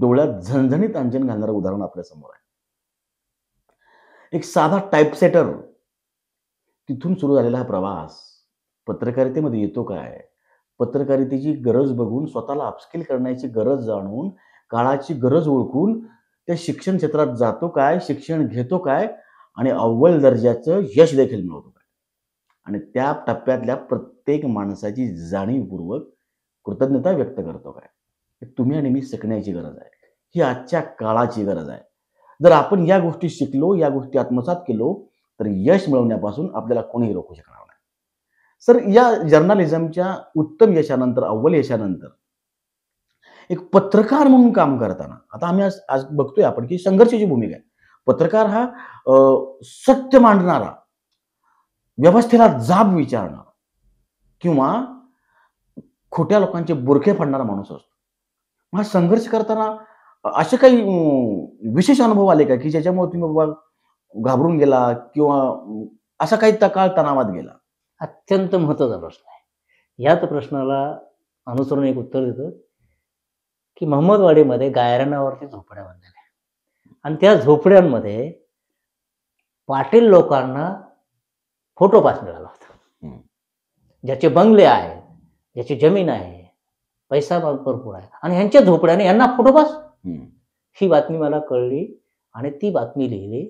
डोळ्यात झणझणीत अंजन घालणारं उदाहरण आपल्या समोर आहे. एक साधा टाइपसेटर, तिथून सुरू झालेला हा प्रवास पत्रकारितेमध्ये येतो काय? पत्रकारितेची गरज बघून स्वतःला अपस्किल करण्याची गरज जाणून, काळाची गरज ओळखून त्या शिक्षण क्षेत्रात जातो काय? शिक्षण घेतो काय? आणि अव्वल दर्जाचं यश देखील मिळवतो काय? आणि त्या टप्प्यातल्या प्रत्येक माणसाची जाणीवपूर्वक कृतज्ञता व्यक्त करतो काय? तुम्ही आणि मी शिकण्याची गरज आहे. ही आजच्या काळाची गरज आहे. जर आपण या गोष्टी शिकलो, या गोष्टी आत्मसात केलो, तर यश मिळवण्यापासून आपल्याला कोणीही रोखू शकणार नाही. सर, या जर्नलिझमच्या उत्तम यशानंतर, अव्वल यशानंतर एक पत्रकार म्हणून काम करताना आता आम्ही आज बघतोय आपण की संघर्षाची भूमिका आहे. पत्रकार हा सत्य मांडणारा, व्यवस्थेला जाब विचारणारा किंवा खोट्या लोकांचे बुरखे फाडणारा माणूस असतो. हा संघर्ष करताना असे काही विशेष अनुभव आले का की ज्याच्यामुळे तुम्ही बाबा घाबरून गेला किंवा असा काही काळ तणावात गेला? अत्यंत महत्त्वाचा प्रश्न आहे. याच प्रश्नाला अनुसरून एक उत्तर देतो, की महमदवाडीमध्ये गायरानावरती झोपड्या बांधलेल्या आणि त्या झोपड्यांमध्ये पाटील लोकांना फोटो पास मिळाला होता. ज्याचे बंगले आहेत, ज्याची जमीन आहे, पैसा भरपूर आहे आणि ह्यांच्या झोपड्याने यांना फोटो पास. ही बातमी मला कळली आणि ती बातमी लिहिली.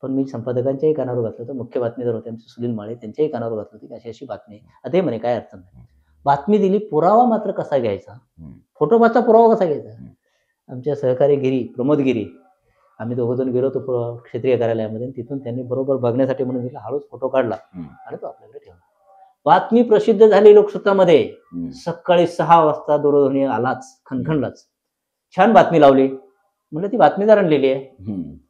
पण मी संपादकांच्याही कानावर घातलं होतं, मुख्य बातमीदार होते आमचे सुनील माळे, त्यांच्याही कानावर घातलं होतं की अशी अशी बातमी आहे. आता ते म्हणे काय अडचण नाही. बातमी दिली, पुरावा मात्र कसा घ्यायचा, फोटो पासचा पुरावा कसा घ्यायचा. आमच्या सहकारी प्रमोद गिरी, आम्ही दोघंजण गेलो होतो क्षेत्रीय कार्यालयामध्ये. तिथून त्यांनी बरोबर बघण्यासाठी म्हणून दिला, हळूच फोटो काढला आणि तो आपल्याकडे ठेवला. बातमी प्रसिद्ध झाली लोकसत्तामध्ये. सकाळी 6 वाजता दूरध्वनी आलाच, खणखणलाच. छान बातमी लावली. म्हणलं ती बातमीदारांनी लिहिली आहे.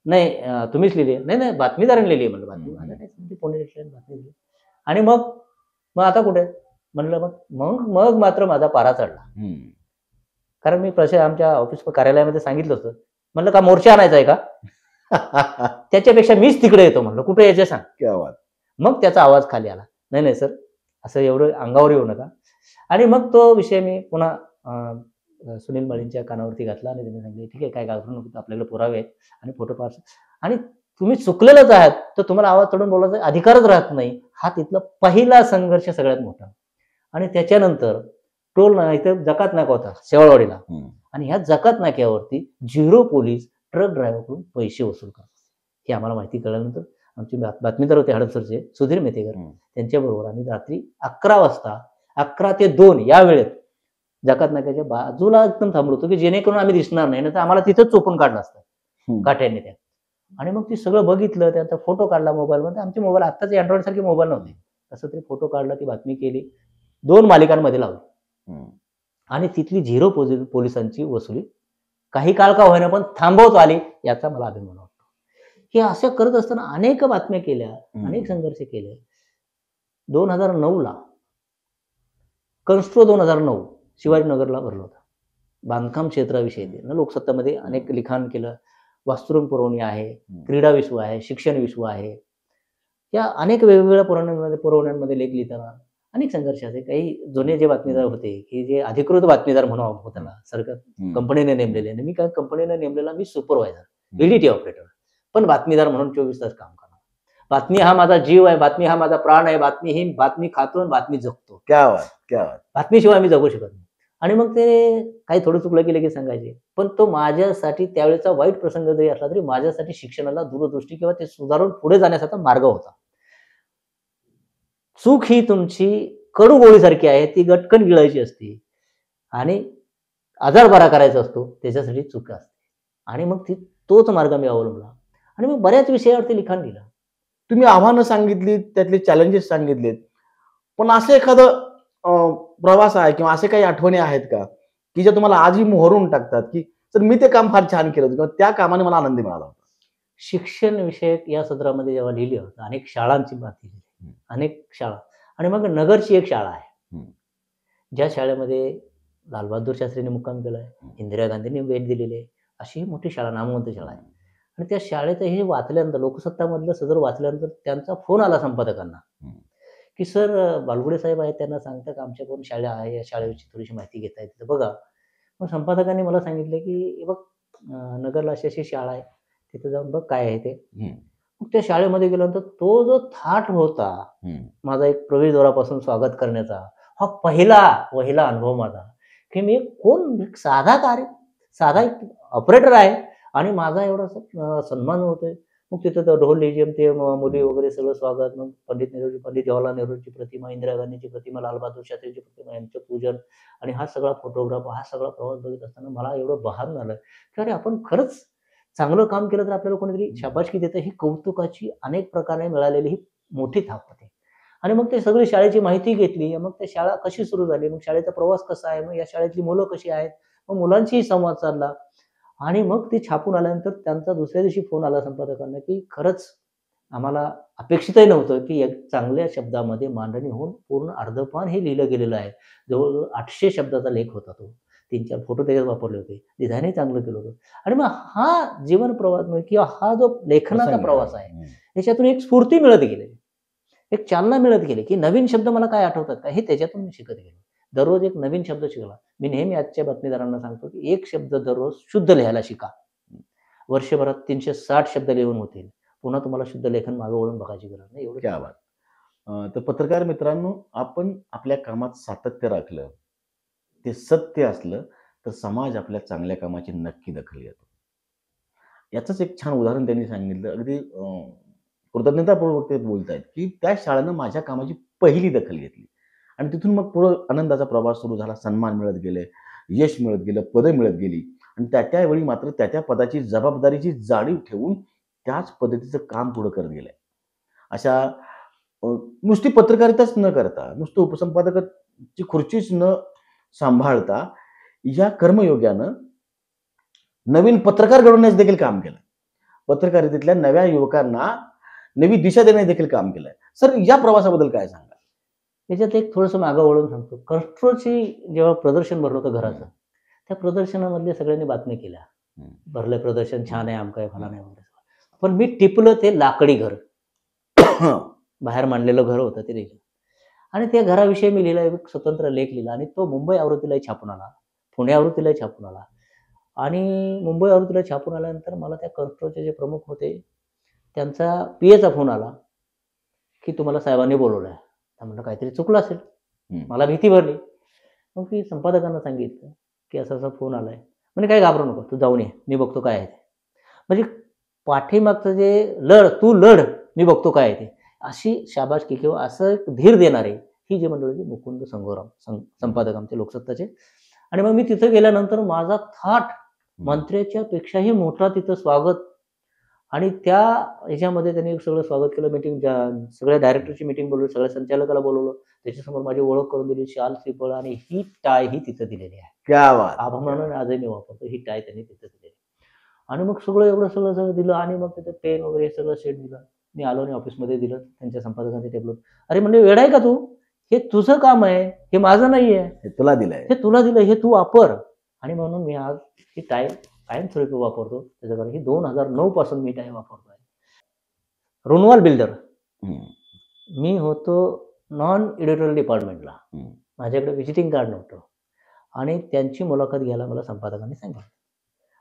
नाही तुम्हीच लिहिली आहे. नाही बातमीदारांनी लिहिली आहे. म्हणलं बातमी माझ्या नाही, कोणी बातमी लिहिली. आणि मग आता कुठे म्हणलं मग मात्र माझा पारा चढला. कारण मी आमच्या ऑफिस कार्यालयामध्ये सांगितलं होतं, म्हणलं का मोर्चा आणायचा आहे का? त्याच्यापेक्षा मीच तिकडे येतो म्हणलं, कुठे यायचं सांग. मग त्याचा आवाज खाली आला. नाही सर, असं एवढं अंगावर येऊ नका. आणि मग तो विषय मी पुन्हा सुनील माळींच्या कानावरती घातला आणि त्यांनी सांगितले, "ठीक आहे, काय घाबरू नको, आपल्याकडे पुरावे आहेत आणि फोटो पार्सल आणि तुम्ही चुकलेलंच आहात, तर तुम्हाला आवाज चढवून बोलायचा अधिकारच राहत नाही." हा तिथला पहिला संघर्ष सगळ्यात मोठा. आणि त्याच्यानंतर टोल ना इथे जकात नाका होता शेवाळवाडीला आणि ह्या जकात नाक्यावरती 0 पोलीस ट्रक ड्रायव्हरकडून पैसे वसूल करतात. हे आम्हाला माहिती कळल्यानंतर आमचे बातमीदार होते हडपसरचे सुधीर मेतेकर, त्यांच्याबरोबर आम्ही रात्री 11 वाजता 11 ते 2 या वेळेत जकात नाक्याच्या बाजूला एकदम थांबलो होतो, की जेणेकरून आम्ही दिसणार नाही, नाहीतर आम्हाला तिथंच चोपून काढलं असतं काठ्यांनी त्या. आणि मग ते सगळं बघितलं, त्याचा फोटो काढला मोबाईलमध्ये. आमचे मोबाईल आत्ताचे अँड्रॉइड सारखे मोबाईल नव्हते. तसं तरी फोटो काढला, ती बातमी केली. 2 मालिकांमध्ये लावली आणि तिथली 0 पोलिसांची वसुली काही काळ का होईना पण थांबवता आली, याचा मला अभिमान वाटतो. हे असं करत असताना अनेक बातम्या केल्या, अनेक संघर्ष केले. 2009ला कन्स्ट्रो 2009 शिवाजीनगरला भरला होता. बांधकाम क्षेत्राविषयी ते लोकसत्तामध्ये अनेक लिखाण केलं. वास्तुरंग पुरवणी आहे, क्रीडा विश्व आहे, शिक्षण विश्व आहे. या अनेक वेगवेगळ्या पुरवण्यांमध्ये लेख लिहिताना अनेक संघर्ष असे. काही जुने जे बातमीदार होते, की जे अधिकृत बातमीदार म्हणू आपण त्याला, सरकार कंपनीने नेमलेले. मी काय कंपनीने नेमलेला, मी सुपरवायझर, व्हीडीटी ऑपरेटर, पण बातमीदार म्हणून 24 तास काम करणार. बातमी हा माझा जीव आहे, बातमी हा माझा प्राण आहे, बातमी ही बातमी खातो आणि बातमी जगतो. क्या बात, क्या बात. बातमीशिवाय आम्ही जगू शकत नाही. आणि मग ते काही थोडं चुकलं की लगेच सांगायचे. पण तो माझ्यासाठी त्यावेळेचा वाईट प्रसंग जरी असला तरी माझ्यासाठी शिक्षणाला दूरदृष्टी किंवा ते सुधारून पुढे जाण्याचा मार्ग होता. चूक ही तुमची कडू गोळीसारखी आहे, ती गटकन गिळायची असते आणि आजार बरा करायचा असतो, त्याच्यासाठी चूक असते. आणि मग तोच मार्ग मी अवलंबला आणि मग बऱ्याच विषयावरती लिखाण लिहिलं. तुम्ही आव्हानं सांगितली, त्यातले चॅलेंजेस सांगितलेत, पण असं एखादं प्रवास आहे किंवा असे काही आठवणी आहेत का, की ज्या तुम्हाला आजही मोहरून टाकतात, की तर मी ते काम फार छान केलं होतं किंवा त्या कामाने मला आनंद मिळाला होता? शिक्षण विषयक या सदरामध्ये जेव्हा लिहिलं होतं, अनेक शाळांची माहिती लिहिली, अनेक शाळा आणि मग नगरची एक शाळा आहे, ज्या शाळेमध्ये लालबहादूर शास्त्रींनी मुक्काम केलाय, इंदिरा गांधींनी भेट दिलेली आहे, अशी मोठी शाळा, नामवंत शाळा आहे. आणि त्या शाळेत हे वाचल्यानंतर, लोकसत्तामधलं सदर वाचल्यानंतर त्यांचा फोन आला संपादकांना, की सर बालगुडे साहेब आहेत, त्यांना सांगता का आमच्याकडून शाळा आहे, या शाळेची थोडीशी माहिती घेता येते बघा. मग संपादकांनी मला सांगितलं, की बघ नगरला अशी अशी शाळा आहे, तिथे जाऊन बघ काय आहे ते. मग त्या शाळेमध्ये गेल्यानंतर तो जो थाट होता, माझा एक प्रवेशद्वारापासून स्वागत करण्याचा, हा पहिला अनुभव माझा, की मी कोण साधा एक ऑपरेटर आहे आणि माझा एवढा सन्मान होतोय. मग तिथं ढोल लेझिम, ते मुली वगैरे सगळं स्वागत. मग पंडित जवाहरलाल नेहरूंची प्रतिमा, इंदिरा गांधीची प्रतिमा, लालबहादूर शास्त्रीची प्रतिमा यांचं पूजन आणि हा सगळा फोटोग्राफ, हा सगळा प्रवास बघत असताना मला एवढं भान झालं, की अरे आपण खरंच चांगलं काम केलं तर आपल्याला कोणीतरी शाबासकी देतं. ही कौतुकाची अनेक प्रकारे मिळालेली ही मोठी थाप होती. आणि मग ते सगळी शाळेची माहिती घेतली. मग ते शाळा कशी सुरू झाली, मग शाळेचा प्रवास कसा आहे, मग या शाळेतली मुलं कशी आहेत, मग मुलांशीही संवाद साधला. आणि मग ते छापून आल्यानंतर त्यांचा दुसऱ्या दिवशी फोन आला संपादकांना, की खरंच आम्हाला अपेक्षितही नव्हतं, की एक चांगल्या शब्दामध्ये मांडणी होऊन पूर्ण अर्धपान हे लिहिलं गेलेलं आहे. जवळजवळ 800 शब्दाचा लेख होता तो. 3-4 फोटो त्याच्यात वापरले होते. डिझाईनही चांगलं केलं होतं. आणि मग हा जीवन प्रवास किंवा हा जो लेखनाचा प्रवास आहे, याच्यातून एक स्फूर्ती मिळत गेली, एक चालना मिळत गेली, की नवीन शब्द मला काय आठवतात का, हे त्याच्यातून मी शिकत गेलो. दररोज एक नवीन शब्द शिकला. मी नेहमी आजच्या बातमीदारांना सांगतो, की एक शब्द दररोज शुद्ध लिहायला शिका. वर्षभरात 360 शब्द लिहून होतील. पुन्हा तुम्हाला शुद्ध लेखन मागे वळून बघायची गरज नाही. एवढं क्या बात. तर पत्रकार मित्रांनो, आपण आपल्या कामात सातत्य राखलं, ते सत्य असलं, तर समाज आपल्या चांगल्या कामाची नक्की दखल घेतो. याचंच एक छान उदाहरण त्यांनी सांगितलं. अगदी कृतज्ञतापूर्वक ते बोलतायत, की त्या शाळेनं माझ्या कामाची पहिली दखल घेतली आणि तिथून मग पुढं आनंदाचा प्रवास सुरू झाला. सन्मान मिळत गेले, यश मिळत गेलं, पदं मिळत गेली आणि त्यावेळी मात्र त्या पदाची जबाबदारीची जाणीव ठेवून त्याच पद्धतीचं काम पुढं करत गेले. अशा नुसती पत्रकारिताच न करता, नुसतं उपसंपादकाची खुर्चीच न सांभाळता, या कर्मयोग्यानं नवीन पत्रकार घडवण्यास देखील काम केलं. पत्रकारितेतल्या नव्या युवकांना नवी दिशा देण्यास देखील काम केलंय. सर, या प्रवासाबद्दल काय सांगाल? याच्यात एक थोडंसं मागं वळून सांगतो. कन्स्ट्रोची जेव्हा प्रदर्शन भरलं होतं घराचं, त्या प्रदर्शनामधल्या सगळ्यांनी बातम्या केल्या. भरलं प्रदर्शन छान आहे, अमकं आहे, फलान आहे वगैरे. पण मी टिपलं ते लाकडी घर. बाहेर मांडलेलं घर होतं ते लिहिलं. आणि त्या घराविषयी मी लिहिला, एक स्वतंत्र लेख लिहिला आणि तो मुंबई आवृत्तीलाही छापून आला, पुणे आवृत्तीलाही छापून आला. आणि मुंबई आवृत्तीला छापून आल्यानंतर मला त्या कन्स्ट्रोचे जे प्रमुख होते, त्यांचा पीएचा फोन आला, की तुम्हाला साहेबांनी बोलवलं आहे. तर म्हटलं काहीतरी चुकलं असेल. मला भीती भरली. मग मी संपादकांना सांगितलं, की असा-असा फोन आलाय. म्हणे "काही घाबरू नको, तू जाऊन ये, मी बघतो काय आहे ते." म्हणजे पाठीमागचं जे तू लढ, मी बघतो काय आहे ते. अशी शाबासकी किंवा असं एक धीर देणारे ही जी मंडळी होती, मुकुंद संगोराम संपादक आमचे लोकसत्ताचे. आणि मग मी तिथं गेल्यानंतर माझा थाट मंत्र्याच्या पेक्षाही मोठा तिथं स्वागत. आणि त्या ह्याच्यामध्ये त्यांनी सगळं स्वागत केलं. सगळ्या डायरेक्टरची मीटिंग बोलवली, सगळ्या संचालकाला बोलवलं. त्याच्यासमोर माझी ओळख करून दिली. शाल, श्रीफळ आणि ही टाय ही तिथं दिलेली आहे. क्या बात! अभिमानाने आजही मी वापरतो. ही टाय त्यांनी तिथं दिलेली. आणि मग सगळं एवढं सगळं दिलं आणि मग तिथं पेन वगैरे सगळं सेट दिलं. मी आलो आणि ऑफिसमध्ये दिलं त्यांच्या संपादकांच्या टेबलवर. "अरे म्हणले वेडा आहे का तू? हे तुझं काम आहे, हे माझं नाहीये. हे तुला दिलंय. हे तुला दिलं, हे तू वापर." आणि म्हणून मी आज ही टाय कायमस्वरूपी वापरतो. त्याचं कारण की 2009 पासून मी टाय वापरतोय. रुनवाल बिल्डर. हं, मी होतो नॉन एडिटोरियल डिपार्टमेंटला. हं. माझ्याकडे व्हिजिटिंग कार्ड नव्हतं आणि त्यांची मुलाखत घ्यायला मला संपादकांनी सांगितलं.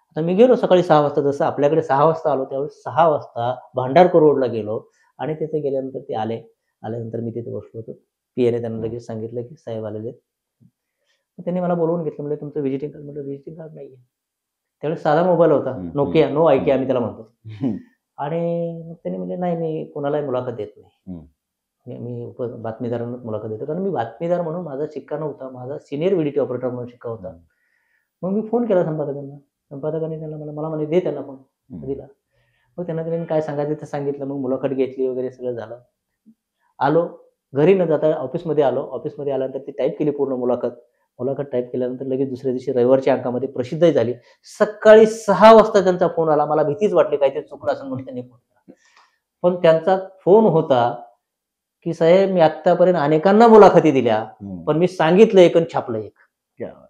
आता मी गेलो सकाळी 6 वाजता, जसं आपल्याकडे 6 वाजता आलो, त्यावेळेस 6 वाजता भांडारकर रोडला गेलो आणि तिथे गेल्यानंतर ते आले. आल्यानंतर मी तिथे बसलो होतो. पीएने त्यांना लगेच सांगितलं, की साहेब आलेले आहेत. मग त्यांनी मला बोलवून घेतलं. म्हणजे तुमचं व्हिजिटिंग कार्ड. म्हटलं व्हिजिटिंग कार्ड नाहीये. त्यावेळेस साधा मोबाईल होता. हं, नोकिया, नो आयकिया आम्ही त्याला म्हणतो. हं, आणि मग त्यांनी म्हटले, "नाही, मी कोणालाही मुलाखत देत नाही. हं. मी बातमीदारांनाच मुलाखत देतो." कारण मी बातमीदार म्हणून माझा शिक्का नव्हता. माझा सीनियर व्हिडिओ ऑपरेटर म्हणून शिक्का होता. मग मी फोन केला संपादकांना. संपादकांनी त्यांना मला म्हणे, "दे त्यांना फोन." दिला. मग त्यांनी काय सांगायचं ते सांगितलं. मग मुलाखत घेतली वगैरे सगळं झालं. आलो. घरी न जाता ऑफिसमध्ये आलो. ऑफिसमध्ये आल्यानंतर ती टाईप केली पूर्ण मुलाखत. मुलाखत टाईप केल्यानंतर लगेच दुसऱ्या दिवशी रविवारच्या अंकामध्ये प्रसिद्धही झाली. सकाळी 6 वाजता त्यांचा फोन आला. मला भीतीच वाटली काहीतरी चुकलं असेल म्हणून त्यांनी फोन केला. पण त्यांचा फोन होता, की "साहेब मी आत्तापर्यंत अनेकांना मुलाखती दिल्या, पण मी सांगितलं एक आणि छापलं एक." क्या बात!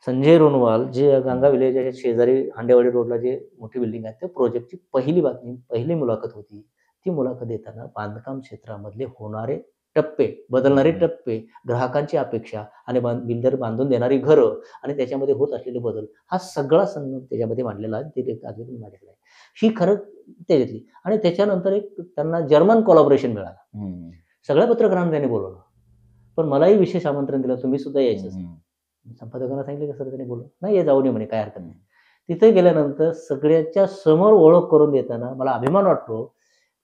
संजय रोनवाल जे गंगा विलेजच्या शेजारी हांडेवाडी रोडला जे मोठी बिल्डिंग आहे, त्या प्रोजेक्टची पहिली बातमी, पहिली मुलाखत होती. ती मुलाखत देताना बांधकाम क्षेत्रामधले होणारे टप्पे, बदलणारे टप्पे, ग्राहकांची अपेक्षा आणि बिल्डर बांधून देणारी घरं आणि त्याच्यामध्ये होत असलेले बदल, हा सगळा संगम त्याच्यामध्ये मांडलेला आहे. ते अजून माझ्याकडे आहे. ही खरं त्याच्यातली. आणि त्याच्यानंतर एक त्यांना जर्मन कोलॅबोरेशन मिळालं. हं, सगळ्या पत्रकारांना त्यांनी बोलावलं. पण मलाही विशेष आमंत्रण दिलं, तुम्ही सुद्धा यायचं. हं. संपादकांना सांगितलं, की "सर," त्यांनी बोललं, "नाही, ये जाऊन ये," म्हणे, "काही हरकत नाही." तिथे गेल्यानंतर सगळ्याच्या समोर ओळख करून देताना मला अभिमान वाटतो.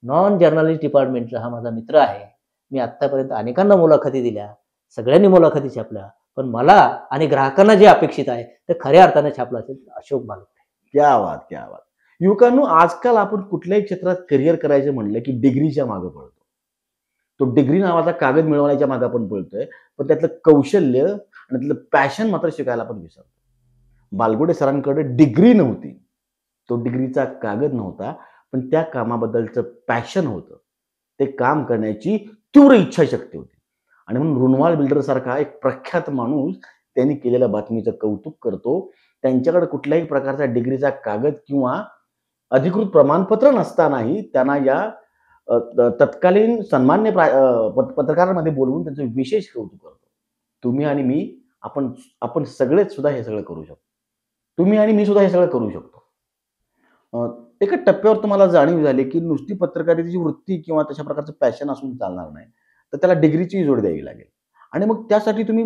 नॉन जर्नलिस्ट डिपार्टमेंटचा हा माझा मित्र आहे. मी आत्तापर्यंत अनेकांना मुलाखती दिल्या, सगळ्यांनी मुलाखती छापल्या. पण मला आणि ग्राहकांना जे अपेक्षित आहे, ते खऱ्या अर्थाने छापलं असेल तर अशोक बालवडे. क्या बात! क्या बात! युवकांनो, आजकाल आपण कुठल्याही क्षेत्रात करिअर करायचं म्हणलं, की डिग्रीच्या मागे पळतो. तो डिग्री नावाचा कागद मिळवण्याच्या मागे आपण पळतोय. पण त्यातलं कौशल्य आणि त्यातलं पॅशन मात्र शिकायला आपण विसरतो. बालगुडे सरांकडे डिग्री नव्हती. तो डिग्रीचा कागद नव्हता, पण त्या कामाबद्दलचं पॅशन होतं. ते काम करण्याची तीव्र इच्छाशक्ती होती. आणि म्हणून रुनवाल बिल्डर सारखा एक प्रख्यात माणूस त्यांनी केलेल्या बातमीचं कौतुक करतो. त्यांच्याकडे कुठल्याही प्रकारचा डिग्रीचा कागद किंवा अधिकृत प्रमाणपत्र नसतानाही त्यांना या तत्कालीन सन्मान्य पत्रकारांमध्ये बोलवून त्यांचं विशेष कौतुक करतो. तुम्ही आणि मी, आपण आपण सगळेच सुद्धा हे सगळं करू शकतो. तुम्ही आणि मी सुद्धा हे सगळं करू शकतो. एका टप्प्यावर तुम्हाला जाणीव झाली, की नुसती पत्रकारितेची वृत्ती किंवा तशा प्रकारचं पॅशन असून चालणार नाही. तर त्याला डिग्रीची जोड द्यावी लागेल. आणि मग त्यासाठी तुम्ही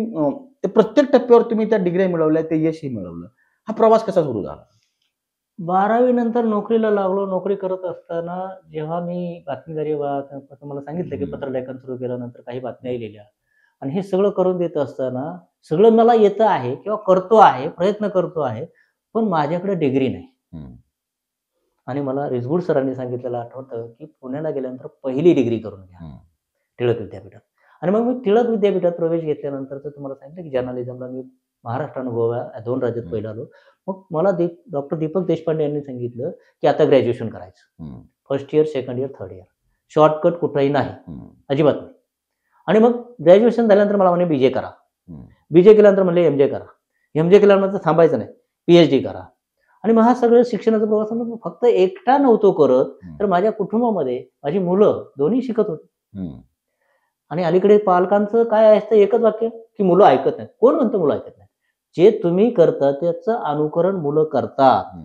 ते प्रत्येक टप्प्यावर तुम्ही त्या डिग्र्या मिळवल्या, ते यशही मिळवलं. हा प्रवास कसा सुरू झाला? 12वी नंतर नोकरीला लागलो. नोकरी करत असताना जेव्हा मी बातमीदारी तुम्हाला सांगितलं, की पत्रलेखन सुरू केल्यानंतर काही बातम्याही लिहिल्या आणि हे सगळं करून देत असताना सगळं मला येतं आहे किंवा करतो आहे, प्रयत्न करतो आहे, पण माझ्याकडे डिग्री नाही. हं. आणि मला रिसबूड सरांनी सांगितलेलं आठवतं, की पुण्याला गेल्यानंतर पहिली डिग्री करून घ्या, हं. टिळक विद्यापीठात. आणि मग मी टिळक विद्यापीठात प्रवेश घेतल्यानंतर तर तुम्हाला सांगितलं, की जर्नलिझमला मी महाराष्ट्र आणि गोवा या 2 राज्यात पहिला आलो. मग मला डॉक्टर दीपक देशपांडे यांनी सांगितलं, की आता ग्रॅज्युएशन करायचं. हं. First year, second year, third year. Shortcut कुठलाही नाही, हं. अजिबात नाही. आणि मग ग्रॅज्युएशन झाल्यानंतर मला म्हणे बी करा. हं. बी केल्यानंतर म्हणले एम करा. एम केल्यानंतर थांबायचं नाही, पी करा. आणि मग हा सगळं शिक्षणाचा प्रवास फक्त एकटा नव्हतो करत, तर माझ्या कुटुंबामध्ये माझी मुलं दोन्ही शिकत होती. हं. आणि अलीकडे पालकांचं काय असतं एकच वाक्य, की मुलं ऐकत नाहीत. कोण म्हणतं मुलं ऐकत नाहीत? जे तुम्ही करता त्याचं अनुकरण मुलं करतात.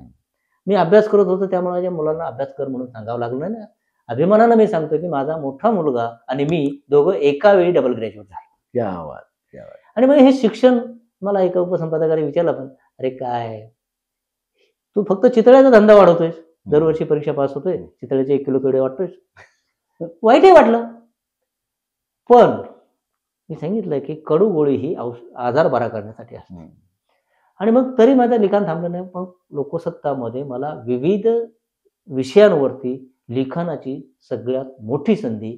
मी अभ्यास करत होतो त्यामुळे माझ्या मुलांना अभ्यास कर म्हणून सांगावं लागलं नाही ना. अभिमानानं मी सांगतो, की माझा मोठा मुलगा आणि मी दोघं एका वेळी डबल ग्रॅज्युएट झालो. क्या बात, क्या बात. आणि मग हे शिक्षण मला एका उपसंपादकाने विचारलं पण, "अरे काय, तू फक्त चितळ्याचा धंदा वाढवतोयस. दरवर्षी परीक्षा पास होतोय. चितळ्याचे 1 किलो पेढे वाटतोयस." वाईटही वाटलं. पण मी सांगितलं, की कडू गोळी ही आजार बरा करण्यासाठी असते. आणि मग तरी माझं लिखाण थांबलं नाही. मग लोकसत्तामध्ये मला विविध विषयांवरती लिखाणाची सगळ्यात मोठी संधी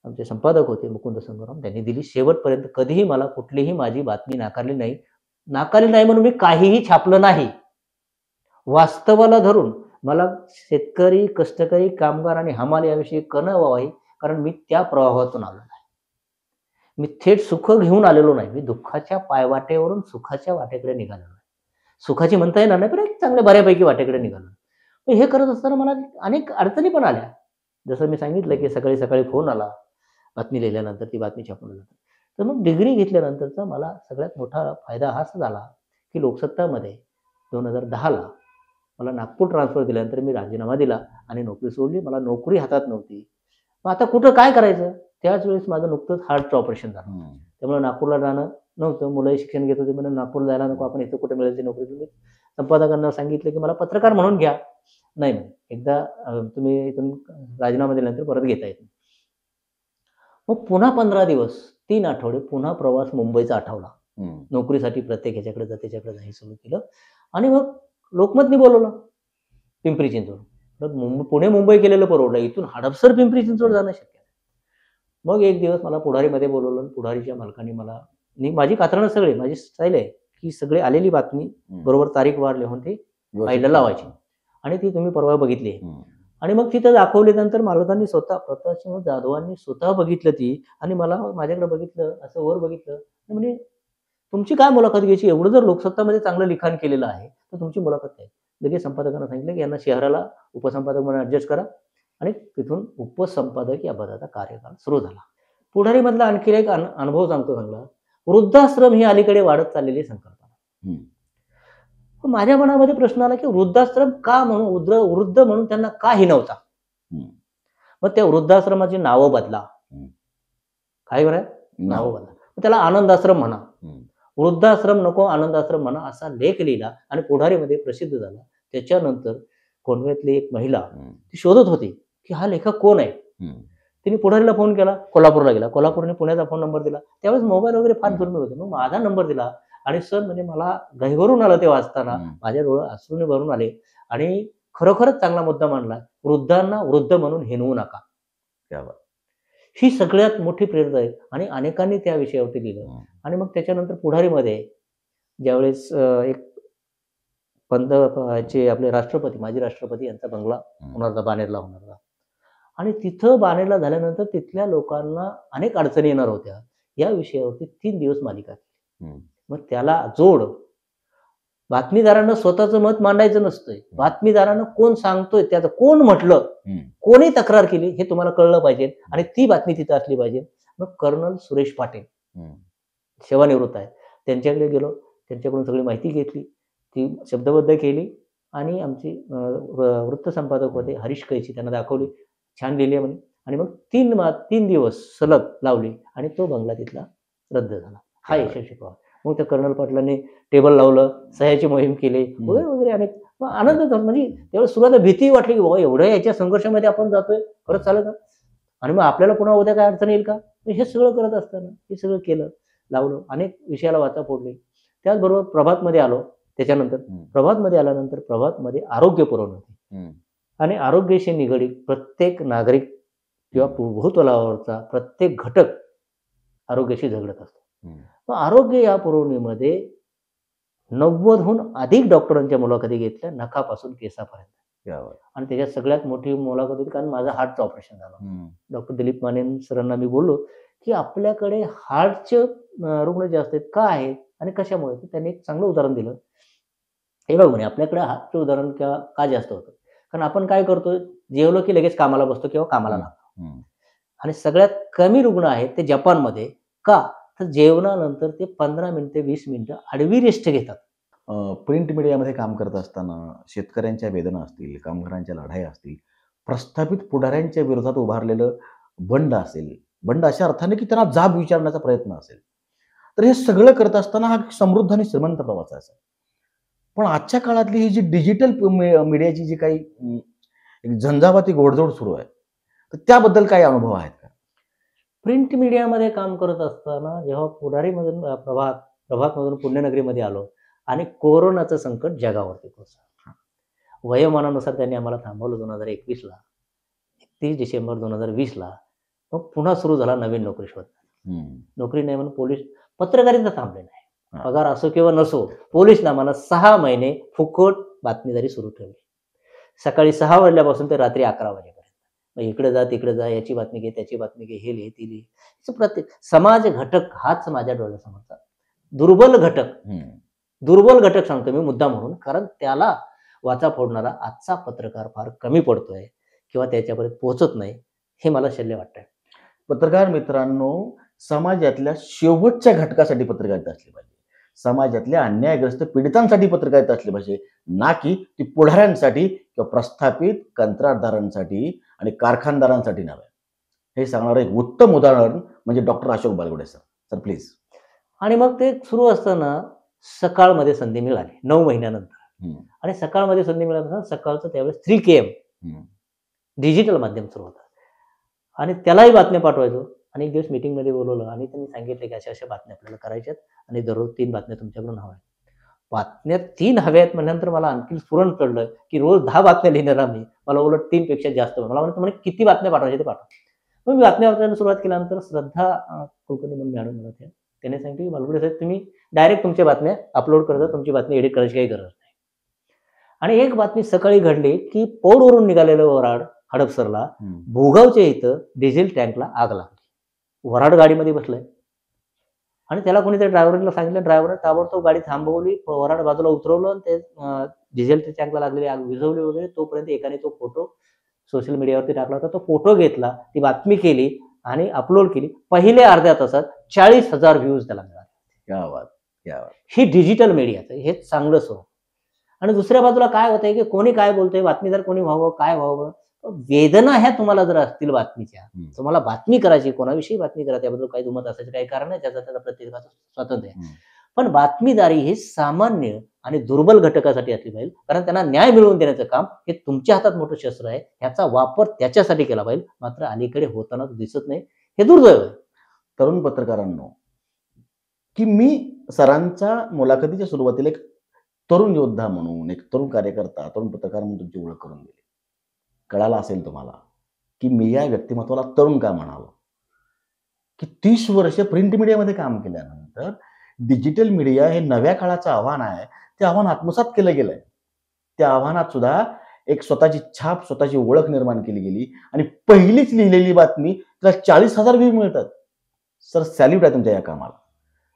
आमचे संपादक होते मुकुंद संग्राम त्यांनी दिली. शेवटपर्यंत कधीही मला कुठलीही माझी बातमी नाकारली नाही. नाकारली नाही म्हणून मी काहीही छापलं नाही. वास्तवाला धरून मला शेतकरी, कष्टकरी, कामगार आणि हमाल याविषयी कळवावं आहे. कारण मी त्या प्रवाहातून आलो नाही. मी थेट सुख घेऊन आलेलो नाही. मी दुःखाच्या पायवाटेवरून सुखाच्या वाटेकडे निघालेलो आहे. सुखाची म्हणता येणार नाही, पण एक चांगल्या बऱ्यापैकी वाटेकडे निघालो. पण हे करत असताना मला अनेक अडचणी पण आल्या. जसं मी सांगितलं, की सकाळी फोन आला. बातमी लिहिल्यानंतर ती बातमी छापल्यानंतर. तर मग डिग्री घेतल्यानंतरचा मला सगळ्यात मोठा फायदा हाच झाला, की लोकसत्तामध्ये 2010ला मला नागपूर ट्रान्सफर दिल्यानंतर मी राजीनामा दिला आणि नोकरी सोडली. मला नोकरी हातात नव्हती. मग आता कुठं काय करायचं? त्याच वेळेस माझं नुकतंच हार्टचं ऑपरेशन झालं. त्यामुळे नागपूरला जाणं नव्हतं. मुलंही शिक्षण घेत होते म्हणून नागपूरला जायला नको, आपण इथं कुठे मिळेल ती नोकरी. तुम्ही संपादकांना सांगितलं, की मला पत्रकार म्हणून घ्या. नाही म्हणे, एकदा तुम्ही इथून राजीनामा दिल्यानंतर परत घेता येत नाही. मग पुन्हा 15 दिवस 3 आठवडे पुन्हा प्रवास मुंबईचा आठवला. नोकरीसाठी प्रत्येक ह्याच्याकडे जा त्याच्याकडे जा हे सुरू केलं. आणि मग लोकमतनी बोलवलं पिंपरी चिंचवड. मग पुणे मुंबई केलेलं परवडलं. इथून हडपसर पिंपरी चिंचवड जाणं शक्य नाही. मग एक दिवस मला पुढारीमध्ये बोलवलं. पुढारीच्या मालकाने मला माझी कात्रणं सगळे माझी स्टाईल आहे, की सगळी आलेली बातमी बरोबर तारीख वार लिहून ती फाईलला लावायची. आणि ती तुम्ही परवा बघितली आहे. आणि मग तिथं दाखवल्यानंतर मालकांनी स्वतः प्रतापसिंह जाधवांनी स्वतः बघितलं ती आणि मला माझ्याकडे बघितलं, असं वर बघितलं. म्हणजे तुमची काय मुलाखत घ्यायची? एवढं जर लोकसत्तामध्ये चांगलं लिखाण केलेलं आहे, तर तुमची मुलाखत काय? लगेच संपादकांना सांगितलं, की यांना शहराला उपसंपादक म्हणून ॲडजस्ट करा आणि तिथून उपसंपादक या पदाचा कार्यकाळ सुरू झाला. पुढारीमधला आणखी एक अनुभव सांगतो चांगला. वृद्धाश्रम ही अलीकडे वाढत चाललेली संकल्पना. माझ्या मनामध्ये प्रश्न आला, की वृद्धाश्रम का म्हणून वृद्ध म्हणून त्यांना का हिणवता? मग त्या वृद्धाश्रमाची नावं बदला. काय बरं नावं बदला. त्याला आनंदाश्रम म्हणा. वृद्धाश्रम नको आनंदाश्रम म्हणा असा लेख लिहिला आणि पुढारीमध्ये प्रसिद्ध झाला. त्याच्यानंतर कोंडव्यातली एक महिला ती शोधत होती, की हा लेखक कोण आहे. तिने पुढारीला फोन केला. कोल्हापूरला गेला. कोल्हापूरने पुण्याचा फोन नंबर दिला. त्यावेळेस मोबाईल वगैरे फार दुर्मिळ होते. मग माझा नंबर दिला आणि सर म्हणजे मला गहिवरून आलं ते वाचताना. माझ्या डोळं अश्रूने भरून आले आणि खरोखरच चांगला मुद्दा मांडला. वृद्धांना वृद्ध म्हणून हिणवू नका. ही सगळ्यात मोठी प्रेरणा आहे आणि अनेकांनी त्या विषयावरती लिहिलं. आणि मग त्याच्यानंतर पुढारीमध्ये ज्यावेळेस एक आपले राष्ट्रपती माजी राष्ट्रपती यांचा बंगला होणार होता, बाणेरला होणार होता. आणि तिथं बाणेरला झाल्यानंतर तिथल्या लोकांना अनेक अडचणी येणार होत्या. या विषयावरती 3 दिवस मालिका केली. मग त्याला जोड बातमीदारांना स्वतःचं मत मांडायचं नसतंय. बातमीदारांना कोण सांगतोय त्याचं कोण म्हटलं, कोणी तक्रार केली हे तुम्हाला कळलं पाहिजे आणि ती बातमी तिथं असली पाहिजे. मग कर्नल सुरेश पाटील सेवानिवृत्त आहेत. त्यांच्याकडे गेलो. त्यांच्याकडून सगळी माहिती घेतली. ती शब्दबद्ध केली आणि आमची वृत्तसंपादक होते हरीश कैची त्यांना दाखवली. छान लिहिली म्हणे. आणि मग 3 दिवस सलग लावली आणि तो बंगला तिथला रद्द झाला. हा यशस्वी प्रवास. मग त्या कर्नल पाटलांनी टेबल लावलं, सह्याची मोहीम केली वगैरे वगैरे अनेक आनंद झाला. म्हणजे त्यावेळेस सुरुवातीला भीती वाटली, की बाबा एवढ्या याच्या संघर्षामध्ये आपण जातोय, खरंच चालेल का? आणि मग आपल्याला पुन्हा उद्या काय अडचण येईल का? हे सगळं करत असताना हे सगळं केलं, लावलं. अनेक विषयाला वाचा फोडली. त्याचबरोबर प्रभातमध्ये आलो. त्याच्यानंतर प्रभातमध्ये आल्यानंतर प्रभातमध्ये आरोग्य पुरवणी होती आणि आरोग्याशी निगडीत प्रत्येक नागरिक किंवा भूतलावरचा प्रत्येक घटक आरोग्याशी झगडत असतो. मग आरोग्य या पुरवणीमध्ये 90हून अधिक डॉक्टरांच्या मुलाखती घेतल्या, नखापासून केसापर्यंत. आणि त्याच्यात सगळ्यात मोठी मुलाखत होती कारण माझं हार्टचं ऑपरेशन झालं. डॉक्टर दिलीप माने सरांना मी बोललो, की आपल्याकडे हार्टचे रुग्ण जास्त आहेत, का आहेत आणि कशामुळे? तर त्यांनी एक चांगलं उदाहरण दिलं. हे बघ म्हणे आपल्याकडे हार्टचं उदाहरण का जास्त होतं? कारण आपण काय करतो, जेवलो की लगेच कामाला बसतो किंवा कामाला लागतो. आणि सगळ्यात कमी रुग्ण आहेत ते जपानमध्ये. का? तर जेवणानंतर ते 15 मिनिटं 20 मिनिटं आडवी रेस्ट घेतात. प्रिंट मीडियामध्ये काम करत असताना शेतकऱ्यांच्या वेदना असतील, कामगारांच्या लढाया असतील, प्रस्थापित पुढाऱ्यांच्या विरोधात उभारलेलं बंड असेल, बंड अशा अर्थाने की त्यांना जाब विचारण्याचा प्रयत्न असेल. तर हे सगळं करत असताना हा समृद्ध आणि श्रीमंत प्रवास असेल. पण आजच्या काळातली ही जी डिजिटल मीडियाची जी काही एक झंझावाती घोडदौड सुरू आहे, तर त्याबद्दल काही अनुभव आहेत का? प्रिंट मीडियामध्ये काम करत असताना जेव्हा पुढारीमधून प्रभातमधून पुण्यनगरीमध्ये आलो आणि कोरोनाचं संकट जगावरती कोसळलं. वयोमानानुसार त्यांनी आम्हाला थांबवलं 2021ला. 31 डिसेंबर 2020ला. मग पुन्हा सुरू झाला नवीन नोकरी शोध. नोकरी नाही म्हणून पोलीस पत्रकारिता थांबले नाही. हां. पगार असो किंवा नसो, पोलिसने आम्हाला 6 महिने फुकट बातमीदारी सुरू ठेवली. सकाळी 6 वाजल्यापासून ते रात्री 11 वाजेपर्यंत. मग इकडे जा, तिकडे जा, याची बातमी घे, त्याची बातमी घे, हे लिहे, ती लिहे. असं प्रत्येक समाज घटक हाच माझ्या डोळ्यासमोरचा दुर्बल घटक सांगतो मी मुद्दा म्हणून, कारण त्याला वाचा फोडणारा आजचा पत्रकार फार कमी पडतोय किंवा त्याच्यापर्यंत पोहोचत नाही, हे मला शल्य वाटतंय. पत्रकार मित्रांनो, समाजातल्या शेवटच्या घटकासाठी पत्रकारिता असली पाहिजे. समाजातल्या अन्यायग्रस्त पीडितांसाठी पत्रकारिता असली पाहिजे, ना की ती पुढाऱ्यांसाठी किंवा प्रस्थापित कंत्राटदारांसाठी आणि कारखानदारांसाठी नव्हे. हे सांगणारं एक उत्तम उदाहरण म्हणजे doctor Ashok Balgude sir. Sir please. आणि मग ते सुरू असताना सकाळमध्ये संधी मिळाली 9 महिन्यानंतर. आणि सकाळमध्ये संधी मिळाल्यानंतर सकाळचं त्यावेळेस 3 KM डिजिटल माध्यम सुरू होतं. आणि त्यालाही बातम्या पाठवायचो. आणि एक दिवस मीटिंगमध्ये बोलवलं आणि त्यांनी सांगितलं की अशा बातम्या आपल्याला करायच्यात आणि दररोज 3 बातम्या तुमच्याकडून हव्या आहेत. बातम्या 3 हव्या आहेत म्हणल्यानंतर मला आणखी स्फुरण कळलं की रोज 10 बातम्या लिहिणारा मी, मला उलट 3 पेक्षा जास्त. मला म्हणे किती बातम्या पाठवायच्या ते पाठवा. मग मी बातम्या वाचायला सुरुवात केल्यानंतर श्रद्धा कुलकर्णी म्हणून मॅडम म्हणत होत्या. त्याने सांगितलं की बालगुडे साहेब तुम्ही डायरेक्ट तुमच्या बातम्या अपलोड करता, तुमची बातमी एडिट करायची काही गरज नाही. आणि एक बातमी सकाळी घडली की पौडवरून निघालेलं वराड हडपसरला भोगावच्या इथं डिझेल टँकला आग लागली. वराड गाडीमध्ये बसलाय आणि त्याला कोणीतरी ड्रायव्हरला सांगितलं. ड्रायव्हरने ताबडतोब गाडी थांबवली, वराड बाजूला उतरवलं आणि ते डिझेलच्या टँकला लागलेली आग विझवली वगैरे. तोपर्यंत एकाने तो फोटो सोशल मीडियावरती टाकला होता. तो फोटो घेतला, ती बातमी केली आणि अपलोड केली. पहिल्या अर्ध्या तासात 40,000 व्ह्यूज त्याला मिळाले. क्या बात, क्या बात. ही डिजिटल मीडियाचं हे चांगलं स्वरूप. आणि दुसऱ्या बाजूला काय होतंय की कोणी काय बोलतंय, बातमीदार कोणी व्हावं, काय व्हावं, वेदना ह्या तुम्हाला जर असतील बातमीच्या, तुम्हाला बातमी करायची, कोणाविषयी बातमी करा, त्याबद्दल काही दुमत असायचं काही कारण नाही, त्याचा प्रत्येकाचं स्वातंत्र्य आहे. पण बातमीदारी ही सामान्य आणि दुर्बल घटकासाठी असली पाहिजे, कारण त्यांना न्याय मिळवून देण्याचं काम हे तुमच्या हातात मोठं शस्त्र आहे. ह्याचा वापर त्याच्यासाठी केला पाहिजे. मात्र अलीकडे होताना दिसत नाही, हे दुर्दैव आहे. तरुण पत्रकारांनो, की मी सरांच्या मुलाखतीच्या सुरुवातीला एक तरुण योद्धा म्हणून, एक तरुण कार्यकर्ता, तरुण पत्रकार म्हणून तुमची ओळख करून दिली. कळालं असेल तुम्हाला की मी या व्यक्तिमत्वाला तरुण का म्हणालो, की 30 वर्ष प्रिंट मीडियामध्ये काम केल्यानंतर डिजिटल मीडिया हे नव्या काळाचं आव्हान आहे. ते आव्हान आत्मसात केलं गेलंय. त्या आव्हानात सुद्धा एक स्वतःची छाप, स्वतःची ओळख निर्माण केली गेली आणि पहिलीच लिहिलेली बातमी त्याला 40,000 व्ह्यू मिळतात. सर सॅल्यूट आहे तुमच्या या कामाला.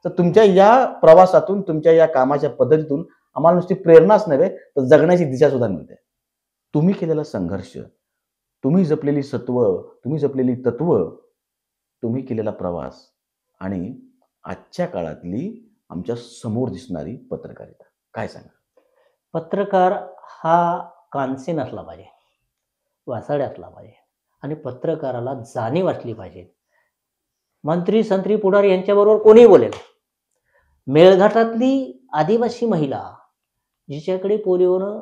तर तुमच्या या प्रवासातून, तुमच्या या कामाच्या पद्धतीतून आम्हाला नुसती प्रेरणाच नव्हे तर जगण्याची दिशा सुद्धा मिळते. तुम्ही केलेला संघर्ष, तुम्ही जपलेली सत्व, तुम्ही जपलेली तत्व, तुम्ही केलेला प्रवास आणि आजच्या काळातली आमच्या समोर दिसणारी पत्रकारिता, काय सांगा? पत्रकार हा कानसेन असला पाहिजे, वासाडे असला पाहिजे आणि पत्रकाराला जाणीव असली पाहिजे. मंत्री, संत्री, पुढारी यांच्याबरोबर कोणीही बोलेल. मेळघाटातली आदिवासी महिला जिच्याकडे पोलिओनं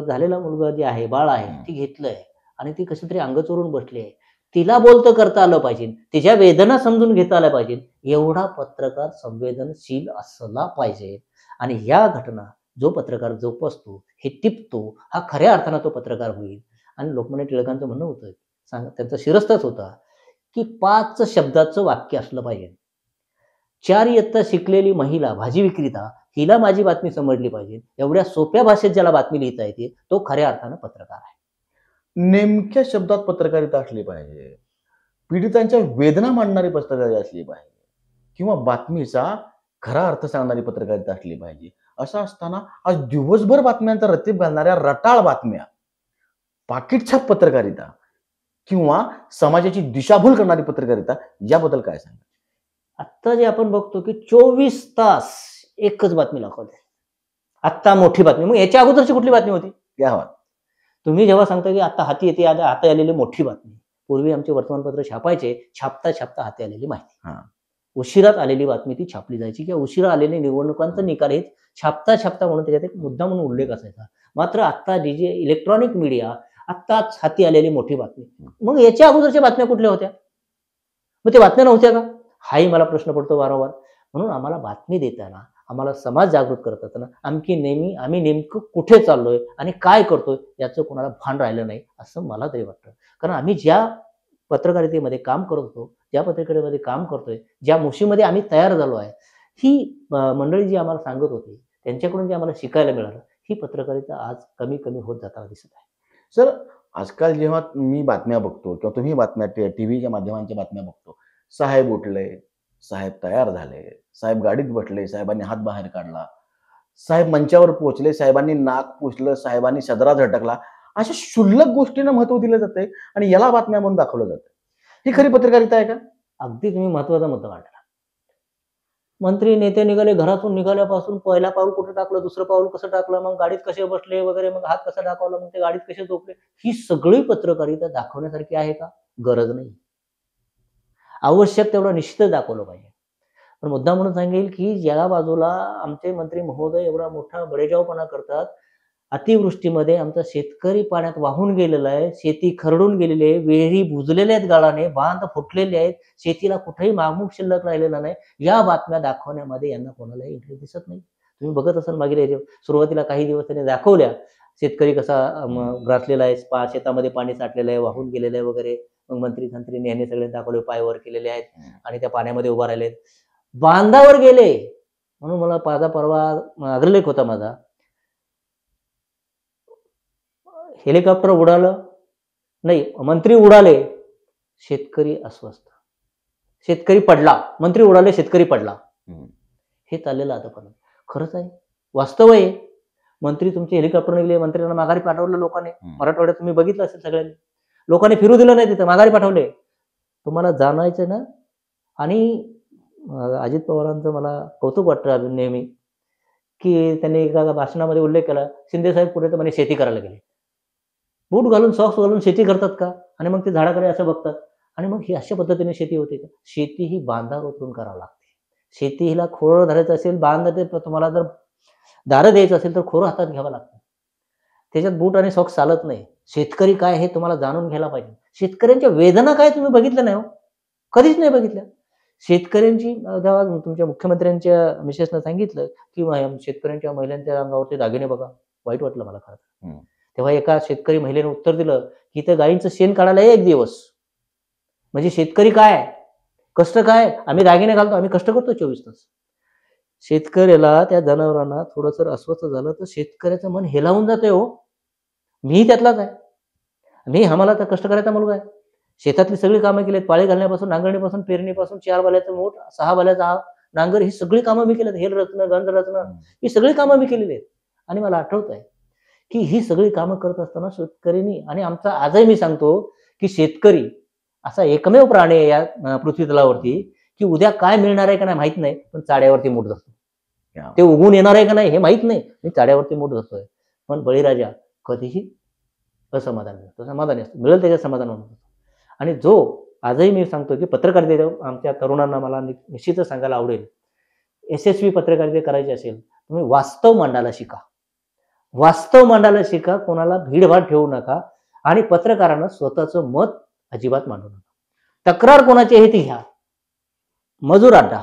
झालेला मुलगा जे आहे, बाळ आहे, ती घेतलंय आणि ती कशी तरी अंग चोरून बसली आहे. तिला बोलतं करता आलं पाहिजे, तिच्या वेदना समजून घेता आल्या पाहिजे. एवढा पत्रकार संवेदनशील असला पाहिजे. आणि ह्या घटना जो पत्रकार जोपासतो, हे टिपतो, हा खऱ्या अर्थानं तो पत्रकार होईल. आणि लोकमान्य टिळकांचं म्हणणं होतं, त्यांचा शिरस्ताच होता की 5 शब्दाचं वाक्य असलं पाहिजे. 4 इयत्ता शिकलेली महिला भाजी विक्रेता, हिला माझी बातमी समजली पाहिजे. एवढ्या सोप्या भाषेत ज्याला बातमी लिहिता येते तो खऱ्या अर्थानं पत्रकार आहे. नेमक्या शब्दात पत्रकारिता असली पाहिजे. पीडितांच्या वेदना मांडणारी पत्रकारिता असली पाहिजे किंवा बातमीचा खरा अर्थ सांगणारी पत्रकारिता असली पाहिजे. असं असताना आज दिवसभर बातम्यांचा रतीब घालणाऱ्या रटाळ बातम्या, पाकिटछाप पत्रकारिता, किंवा समाजाची दिशाभूल करणारी पत्रकारिता, याबद्दल काय सांगा? आत्ता जे आपण बघतो की 24 तास एकच बातमी दाखवते. आत्ता मोठी बातमी. मग याच्या अगोदरची कुठली बातमी होती? या हवा. तुम्ही जेव्हा सांगता की आता हाती येते, आता हाती आलेली मोठी बातमी. पूर्वी आमचे वर्तमानपत्र छापायचे, छापता हाती आलेली माहिती. हां. उशिरात आलेली बातमी ती छापली जायची किंवा उशिरा आलेले निवडणुकांचा निकाल हे छापता म्हणून त्याच्यात एक मुद्दा म्हणून उल्लेख असायचा. मात्र आत्ता जे इलेक्ट्रॉनिक मीडिया, आत्ताच हाती आलेली मोठी बातमी. मग याच्या अगोदरच्या बातम्या कुठल्या होत्या? मग त्या बातम्या नव्हत्या का? हाही मला प्रश्न पडतो वारंवार. म्हणून आम्हाला बातमी देताना, आम्हाला समाज जागृत करत असताना आम्ही नेमकं कुठे चाललोय आणि काय करतोय याचं कोणाला भान राहिलं नाही, असं मला तरी वाटतं. कारण आम्ही ज्या पत्रकारितेमध्ये काम करत होतो, ज्या पत्रकारितेमध्ये काम करतोय, ज्या मोशीमध्ये आम्ही तयार झालो आहे, ही मंडळी जी आम्हाला सांगत होती, त्यांच्याकडून जे आम्हाला शिकायला मिळालं, ही पत्रकारिता आज कमी होत जाताना दिसत आहे. सर, आजकाल जेव्हा मी बातम्या बघतो किंवा तुम्ही बातम्या टीव्हीच्या माध्यमांच्या बातम्या बघतो, साहेब उठले, साहेब तयार झाले, साहेब गाडीत बसले, साहेबांनी हात बाहेर काढला, साहेब मंचावर पोहोचले, साहेबांनी नाक पुसलं, साहेबांनी सदरा झटकला, अशा क्षुल्लक गोष्टींना महत्व दिलं जातंय आणि याला बातम्या म्हणून दाखवलं जातं. ही खरी पत्रकारिता आहे का? अगदी तुम्ही महत्त्वाचा मुद्दा मांडला. मंत्री नेते निघाले, घरातून निघाल्यापासून पहिला पाऊल कुठे टाकलं, दुसरं पाऊल कसं टाकलं, मग गाडीत कसे बसले वगैरे, मग हात कसा दाखवला, मग ते गाडीत कसे झोपले, ही सगळी पत्रकारिता दाखवण्यासारखी आहे का? गरज नाही. आवश्यक तेवढं निश्चितच दाखवलं पाहिजे. पण मुद्दा म्हणून सांगेल की ज्या बाजूला आमचे मंत्री महोदय एवढा मोठा बडेजावपणा करतात, अतिवृष्टीमध्ये आमचा शेतकरी पाण्यात वाहून गेलेला आहे, शेती खरडून गेलेली आहे, विहिरी बुजलेल्या आहेत गाळाने, बांध फुटलेले आहेत, शेतीला कुठेही मागमूग शिल्लक राहिलेला नाही. या बातम्या दाखवण्यामध्ये यांना कोणालाही इंटरेस्ट दिसत नाही. तुम्ही बघत असाल मागील सुरुवातीला काही दिवस त्यांनी दाखवल्या, शेतकरी कसा ग्रासलेला आहे, शेतामध्ये पाणी साठलेलं आहे, वाहून गेलेलं आहे वगैरे. मग मंत्र्यांनी यांनी सगळे दाखवले, पाय वर केलेले आहेत आणि त्या पाण्यामध्ये उभा राहिलेत. बांधावर गेले म्हणून मला परवा अग्रलेख होता माझा. हेलिकॉप्टर उडालं नाही, मंत्री उडाले, शेतकरी अस्वस्थ, शेतकरी पडला, मंत्री उडाले, शेतकरी पडला. हे चाललेलं आता पण खरंच आहे, वास्तव आहे. मंत्री तुमचे हेलिकॉप्टर निघले, मंत्र्यांना माघारी पाठवलं लोकांनी. मराठवाड्यात तुम्ही बघितलं असेल, सगळ्यांनी लोकांनी फिरू दिलं नाही, तिथं माघारी पाठवले. तुम्हाला जाणायचं ना. आणि अजित पवारांचं मला कौतुक वाटतं अजून नेहमी, की त्यांनी एका भाषणामध्ये उल्लेख केला, शिंदे साहेब पुढे तर म्हणे शेती करायला गेले. बूट घालून, सॉक्स घालून शेती करतात का? आणि मग ते झाडाकडे असं बघतात. आणि मग ही अशा पद्धतीने शेती होते का? शेती ही बांधावर उतरून करावं लागते. शेतीला खोरं धरायचं असेल, बांध ते तुम्हाला जर दारं द्यायचं असेल तर खोरं हातात घ्यावं लागतं. त्याच्यात बूट आणि सॉक्स चालत नाही. शेतकरी काय हे तुम्हाला जाणून घ्यायला पाहिजे. शेतकऱ्यांच्या वेदना काय तुम्ही बघितल्या नाही हो, कधीच नाही बघितल्या. शेतकऱ्यांची जेव्हा तुमच्या मुख्यमंत्र्यांच्या मिसेसनं सांगितलं की शेतकऱ्यांच्या महिलांच्या अंगावरती दागिने बघा, वाईट वाटलं मला खरं. तेव्हा एका शेतकरी महिलेने उत्तर दिलं की त्या गायींचं शेण काढायला एक दिवस. म्हणजे शेतकरी काय, कष्ट काय, आम्ही दागिने घालतो, आम्ही कष्ट करतो 24 तास. शेतकऱ्याला, त्या जनावरांना थोडंसं अस्वस्थ झालं तर शेतकऱ्याचं मन हेलावून जाते हो. मी त्यातलाच आहे. आम्हाला तर कष्ट करायचा मुलगा आहे. शेतातली सगळी कामं केलीत, पाळी घालण्यापासून, नांगरणीपासून, पेरणीपासून, 4 बाल्याचं मूठ, 6 बाल्याचा नांगर, ही सगळी कामं मी केलीत. हेल रचणं, गंज रचणं, ही सगळी कामं मी केलेली आहेत. आणि मला आठवत आहे की ही सगळी कामं करत असताना शेतकऱ्यांनी, आणि आमचा आजही मी सांगतो की शेतकरी असा एकमेव प्राणी आहे या पृथ्वी तलावरती की उद्या काय मिळणार आहे का नाही माहित नाही, पण चाड्यावरती मूठ धरतो. ते उगून येणार आहे का नाही हे माहित नाही, मी चाड्यावरती मूठ धरतोय. पण बळीराजा कधीही समाधानी असतो, मिळेल त्याच्यात समाधान होतं. आणि जो आजही मी सांगतो की पत्रकारिता आमच्या तरुणांना मला निश्चितच सांगायला आवडेल, यशस्वी पत्रकारिता करायची असेल तुम्ही वास्तव मांडायला शिका. वास्तव मांडायला शिका, कोणाला भीडभाड ठेवू नका आणि पत्रकारांना स्वतःचं मत अजिबात मांडू नका. तक्रार कोणाची आहे ती घ्या. मजूर अड्डा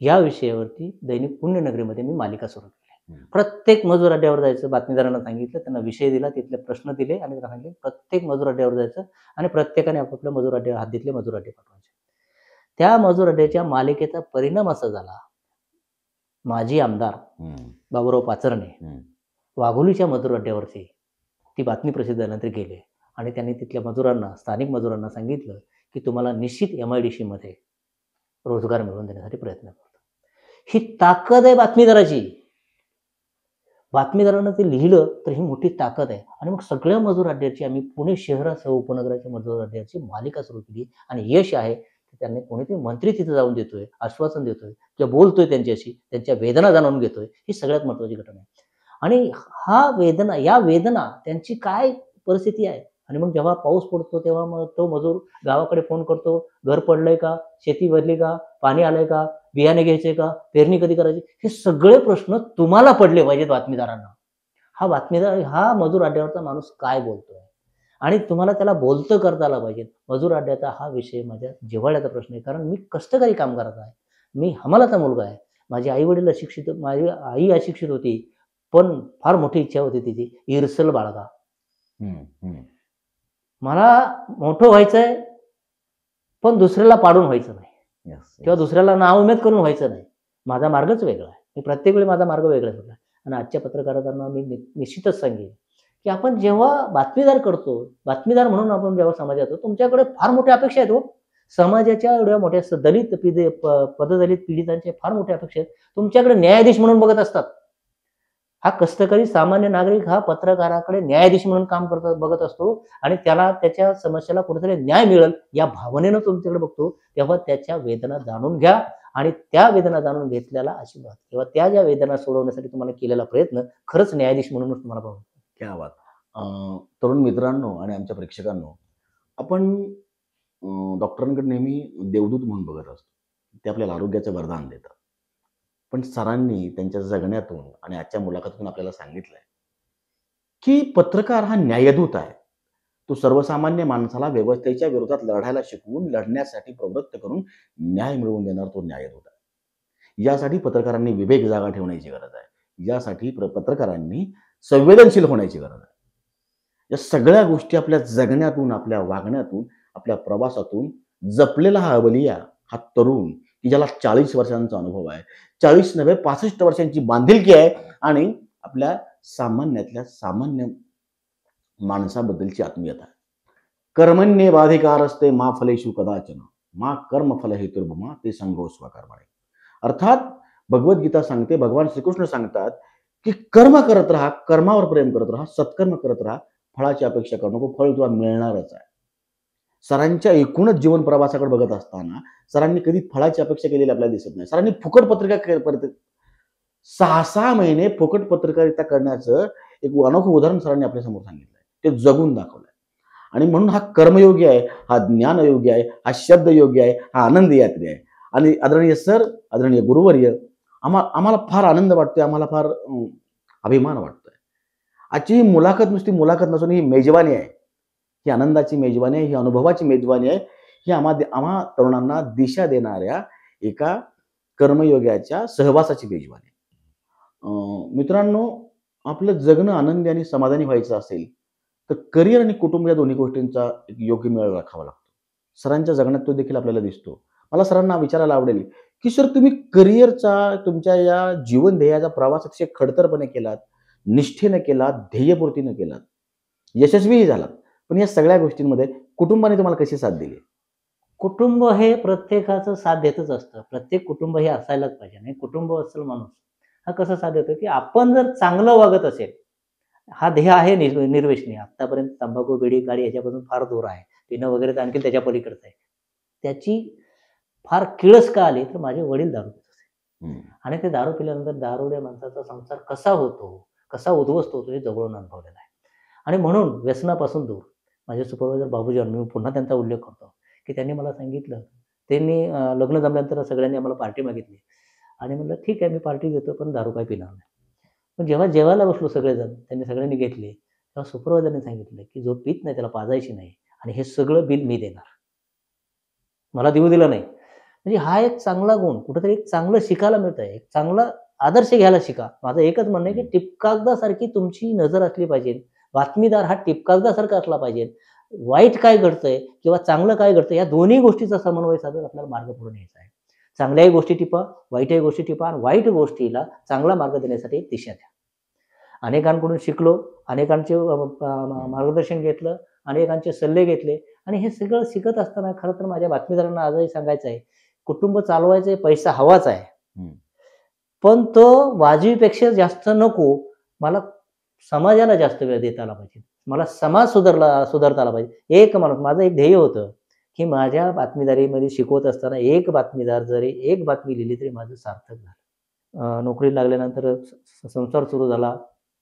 या विषयावरती दैनिक पुण्यनगरीमध्ये मी मालिका सुरू केली. प्रत्येक मजूर अड्ड्यावर जायचं, बातमीदारांना सांगितलं, त्यांना विषय दिला, तिथले प्रश्न दिले आणि त्यांना सांगितले प्रत्येक मजूर अड्ड्यावर जायचं आणि प्रत्येकाने आपापल्या मजूर अड्ड्यावर हद्दीतले मजूर अड्डे पाठवायचे. त्या मजूर अड्ड्याच्या मालिकेचा परिणाम असा झाला, माजी आमदार बाबूराव पाचरणे वाघोलीच्या मजूर अड्ड्यावरती ती बातमी प्रसिद्ध झाल्यानंतर गेले आणि त्यांनी तिथल्या मजुरांना, स्थानिक मजुरांना सांगितलं की तुम्हाला निश्चित MIDC मध्ये रोजगार मिळवून देण्यासाठी प्रयत्न करतो. ही ताकद आहे बातमीदाराची. बातमीदारानं ते लिहिलं तर ही मोठी ताकद आहे. आणि मग सगळ्या मजूर अड्ड्याची आम्ही पुणे शहरासह उपनगराच्या मजूर अड्ड्याची मालिका सुरू केली आणि यश आहे. त्यांनी कोणीतरी मंत्री तिथे जाऊन देतोय, आश्वासन देतोय किंवा बोलतोय त्यांच्याशी, त्यांच्या वेदना जाणून घेतोय. ही सगळ्यात महत्त्वाची घटना आहे. आणि या वेदना त्यांची काय परिस्थिती आहे. आणि मग जेव्हा पाऊस पडतो तेव्हा मग तो मजूर गावाकडे फोन करतो, घर पडलंय का? शेती भरली का? पाणी आलंय का? बियाणे घ्यायचे का? पेरणी कधी करायची? हे सगळे प्रश्न तुम्हाला पडले पाहिजेत बातमीदारांना. हा मजूर अड्ड्यावरचा माणूस काय बोलतोय? आणि तुम्हाला त्याला बोलतं करता आलं पाहिजे. मजूर अड्ड्याचा हा विषय माझ्या जिव्हाळ्याचा प्रश्न आहे. कारण मी कष्टकरी कामगाराचा आहे. मी हमालाचा मुलगा आहे. माझे आई-वडील अशिक्षित, माझी आई अशिक्षित होती. पण फार मोठी इच्छा होती तिची, इरसल बाळगा. हं, हं. मला मोठं व्हायचंय, पण दुसऱ्याला पाडून व्हायचं नाही येस, किंवा येस. दुसऱ्याला नाउमेद करून व्हायचं नाही. माझा मार्गच वेगळा आहे. मी प्रत्येक वेळी माझा मार्ग वेगळा आहे. आणि आजच्या पत्रकारांना मी निश्चितच सांगेन, की आपण जेव्हा बातमीदार करतो, बातमीदार म्हणून आपण जेव्हा समाजात येतो, तुमच्याकडे फार मोठ्या अपेक्षा आहेत हो. समाजाच्या एवढ्या मोठ्या पददलित पीडितांच्या फार मोठ्या अपेक्षा आहेत. तुमच्याकडे न्यायाधीश म्हणून बघत असतात. हा कष्टकरी सामान्य नागरिक हा पत्रकाराकडे न्यायाधीश म्हणून बघत असतो आणि त्याला त्याच्या समस्येला कुठेतरी न्याय मिळेल या भावनेनं तुमच्याकडे बघतो. तेव्हा त्याच्या वेदना जाणून घ्या आणि त्या वेदना जाणून घेतल्याला आशीर्वाद किंवा त्या ज्या वेदना सोडवण्यासाठी तुम्हाला केलेला प्रयत्न खरंच न्यायाधीश म्हणूनच तुम्हाला पाहू. क्या बात! तरुण मित्रांनो आणि आमच्या प्रेक्षकांनो, आपण डॉक्टरांकडे नेहमी देवदूत म्हणून बघत असतो. ते आपल्याला आरोग्याचं वरदान देतात. पण सरांनी त्यांच्या जगण्यातून आणि आजच्या मुलाखतीतून आपल्याला सांगितलंय, की पत्रकार हा न्यायदूत आहे. तो सर्वसामान्य माणसाला व्यवस्थेच्या विरोधात लढायला शिकवून, लढण्यासाठी प्रवृत्त करून न्याय मिळवून देणारा तो न्यायदूत आहे. यासाठी पत्रकारांनी विवेक जागा ठेवण्याची गरज आहे. यासाठी पत्रकारांनी संवेदनशील होण्याची गरज आहे. या सगळ्या गोष्टी आपल्या जगण्यातून, आपल्या वागण्यातून, आपल्या प्रवासातून जपलेला हा अवलिया, हा तरुण, की ज्याला 40 वर्षांचा अनुभव आहे. 40 नव्हे 65 वर्षांची बांधिलकी आहे आणि आपल्या सामान्यातल्या सामान्य माणसाबद्दलची आत्मीयता आहे. कर्मण्येवाधिकारस्ते मा फलेषु कदाचन मा कर्मफल हेतुर्भुमा ते संगो स्वकर्मणे. अर्थात भगवद्गीता सांगते, भगवान श्रीकृष्ण सांगतात, की कर्म करत राहा, कर्मावर प्रेम करत राहा, सत्कर्म करत राहा, फळाची अपेक्षा करू नको, फळ तुला मिळणारच आहे. सरांच्या एकूणच जीवन प्रवासाकडे बघत असताना सरांनी कधी फळाची अपेक्षा केलेली आपल्याला दिसत नाही. सरांनी फुकट पत्रिका 6-6 महिने फुकट पत्रकारिता करण्याचं एक अनोखं उदाहरण सरांनी आपल्या समोर सांगितलंय. ते जगून दाखवलंय. आणि म्हणून हा कर्मयोगी आहे, हा ज्ञानयोगी आहे, हा शब्दयोगी आहे, हा आनंद यात्री आहे. आणि आदरणीय सर, आदरणीय गुरुवर्य, आम्हाला फार आनंद वाटतोय, आम्हाला फार अभिमान वाटतोय. आजची मुलाखत नुसती मुलाखत नसून ही मेजवानी आहे. ही आनंदाची मेजवानी आहे, ही अनुभवाची मेजवानी आहे. ही आम्हा तरुणांना दिशा देणाऱ्या एका कर्मयोग्याच्या सहवासाची मेजवानी. मित्रांनो, आपलं जगणं आनंदी आणि समाधानी व्हायचं असेल तर करिअर आणि कुटुंब या दोन्ही गोष्टींचा एक योग्य मेळ राखावा लागतो. सरांच्या जगण्यात तो देखील आपल्याला दिसतो. मला सरांना विचारायला आवडेल, की सर तुम्ही करिअरचा तुमच्या या जीवन ध्येयाचा प्रवास अतिशय खडतरपणे केलात, निष्ठेने केलात, ध्येयपूर्तीने केलात, यशस्वीही झालात. पण या सगळ्या गोष्टींमध्ये कुटुंबाने तुम्हाला कशी साथ दिली? कुटुंब हे प्रत्येकाचं साथ देतच असतं. प्रत्येक कुटुंब हे असायलाच पाहिजे. आणि कुटुंब असेल माणूस हा कसा साथ देतो, की आपण जर चांगलं वागत असेल, हा ध्येय आहे निर्व्यसनी. आत्तापर्यंत तंबाखू, बिडी, गाडी ह्याच्यापासून फार दूर आहे. पिणं वगैरे तर आणखी त्याच्या पलीकडचं आहे. त्याची फार किळस का आली तर माझे वडील दारू पित असे. आणि ते दारू पिल्यानंतर दारुड्या माणसाचा संसार कसा होतो, कसा उद्ध्वस्त होतो हे जवळून अनुभवलेला आहे. आणि म्हणून व्यसनापासून दूर माझे सुपरवायझर बाबूजी, मी पुन्हा त्यांचा उल्लेख करतो, की त्यांनी मला सांगितलं, त्यांनी लग्न जमल्यानंतर सगळ्यांनी आम्हाला पार्टी मागितली आणि म्हणलं ठीक आहे मी पार्टी देतो, पण दारू काही पिणार नाही. पण जेव्हा जेवायला बसलो सगळेजण, त्यांनी सगळ्यांनी घेतली, तेव्हा सुपरवायझरने सांगितलं, की जो पित नाही त्याला पाजायची नाही आणि हे सगळं बिल मी देणार. मला देऊ दिलं नाही. म्हणजे हा एक चांगला गुण, कुठेतरी एक चांगलं शिकायला मिळतं आहे, एक चांगला आदर्श घ्यायला शिका. माझं एकच म्हणणं आहे, की टिपकागदासारखी तुमची नजर असली पाहिजे. बातमीदार हा टिपकागदासारखा असला पाहिजे. वाईट काय घडतंय किंवा चांगलं काय घडतंय या दोन्ही गोष्टीचा समन्वय साधून आपल्याला मार्ग पुढे न्यायचा आहे. चांगल्याही गोष्टी टिपा, वाईटही गोष्टी टिपा आणि वाईट गोष्टीला चांगला मार्ग देण्यासाठी एक दिशा द्या. अनेकांकडून शिकलो, अनेकांचे मार्गदर्शन घेतलं, अनेकांचे सल्ले घेतले आणि हे सगळं शिकत असताना खरं तर माझ्या बातमीदारांना आजही सांगायचं आहे, कुटुंब चालवायचं पैसा हवाच आहे. पण तो वाजवीपेक्षा जास्त नको मला समाजाला जास्त वेळ देता आला पाहिजे. मला समाज सुधारता आला पाहिजे. एक माणूस माझं एक ध्येय होतं, की माझ्या बातमीदारीमध्ये शिकवत असताना एक बातमीदार जरी एक बातमी लिहिली तरी माझं सार्थक झालं. नोकरीला लागल्यानंतर संसार सुरू झाला.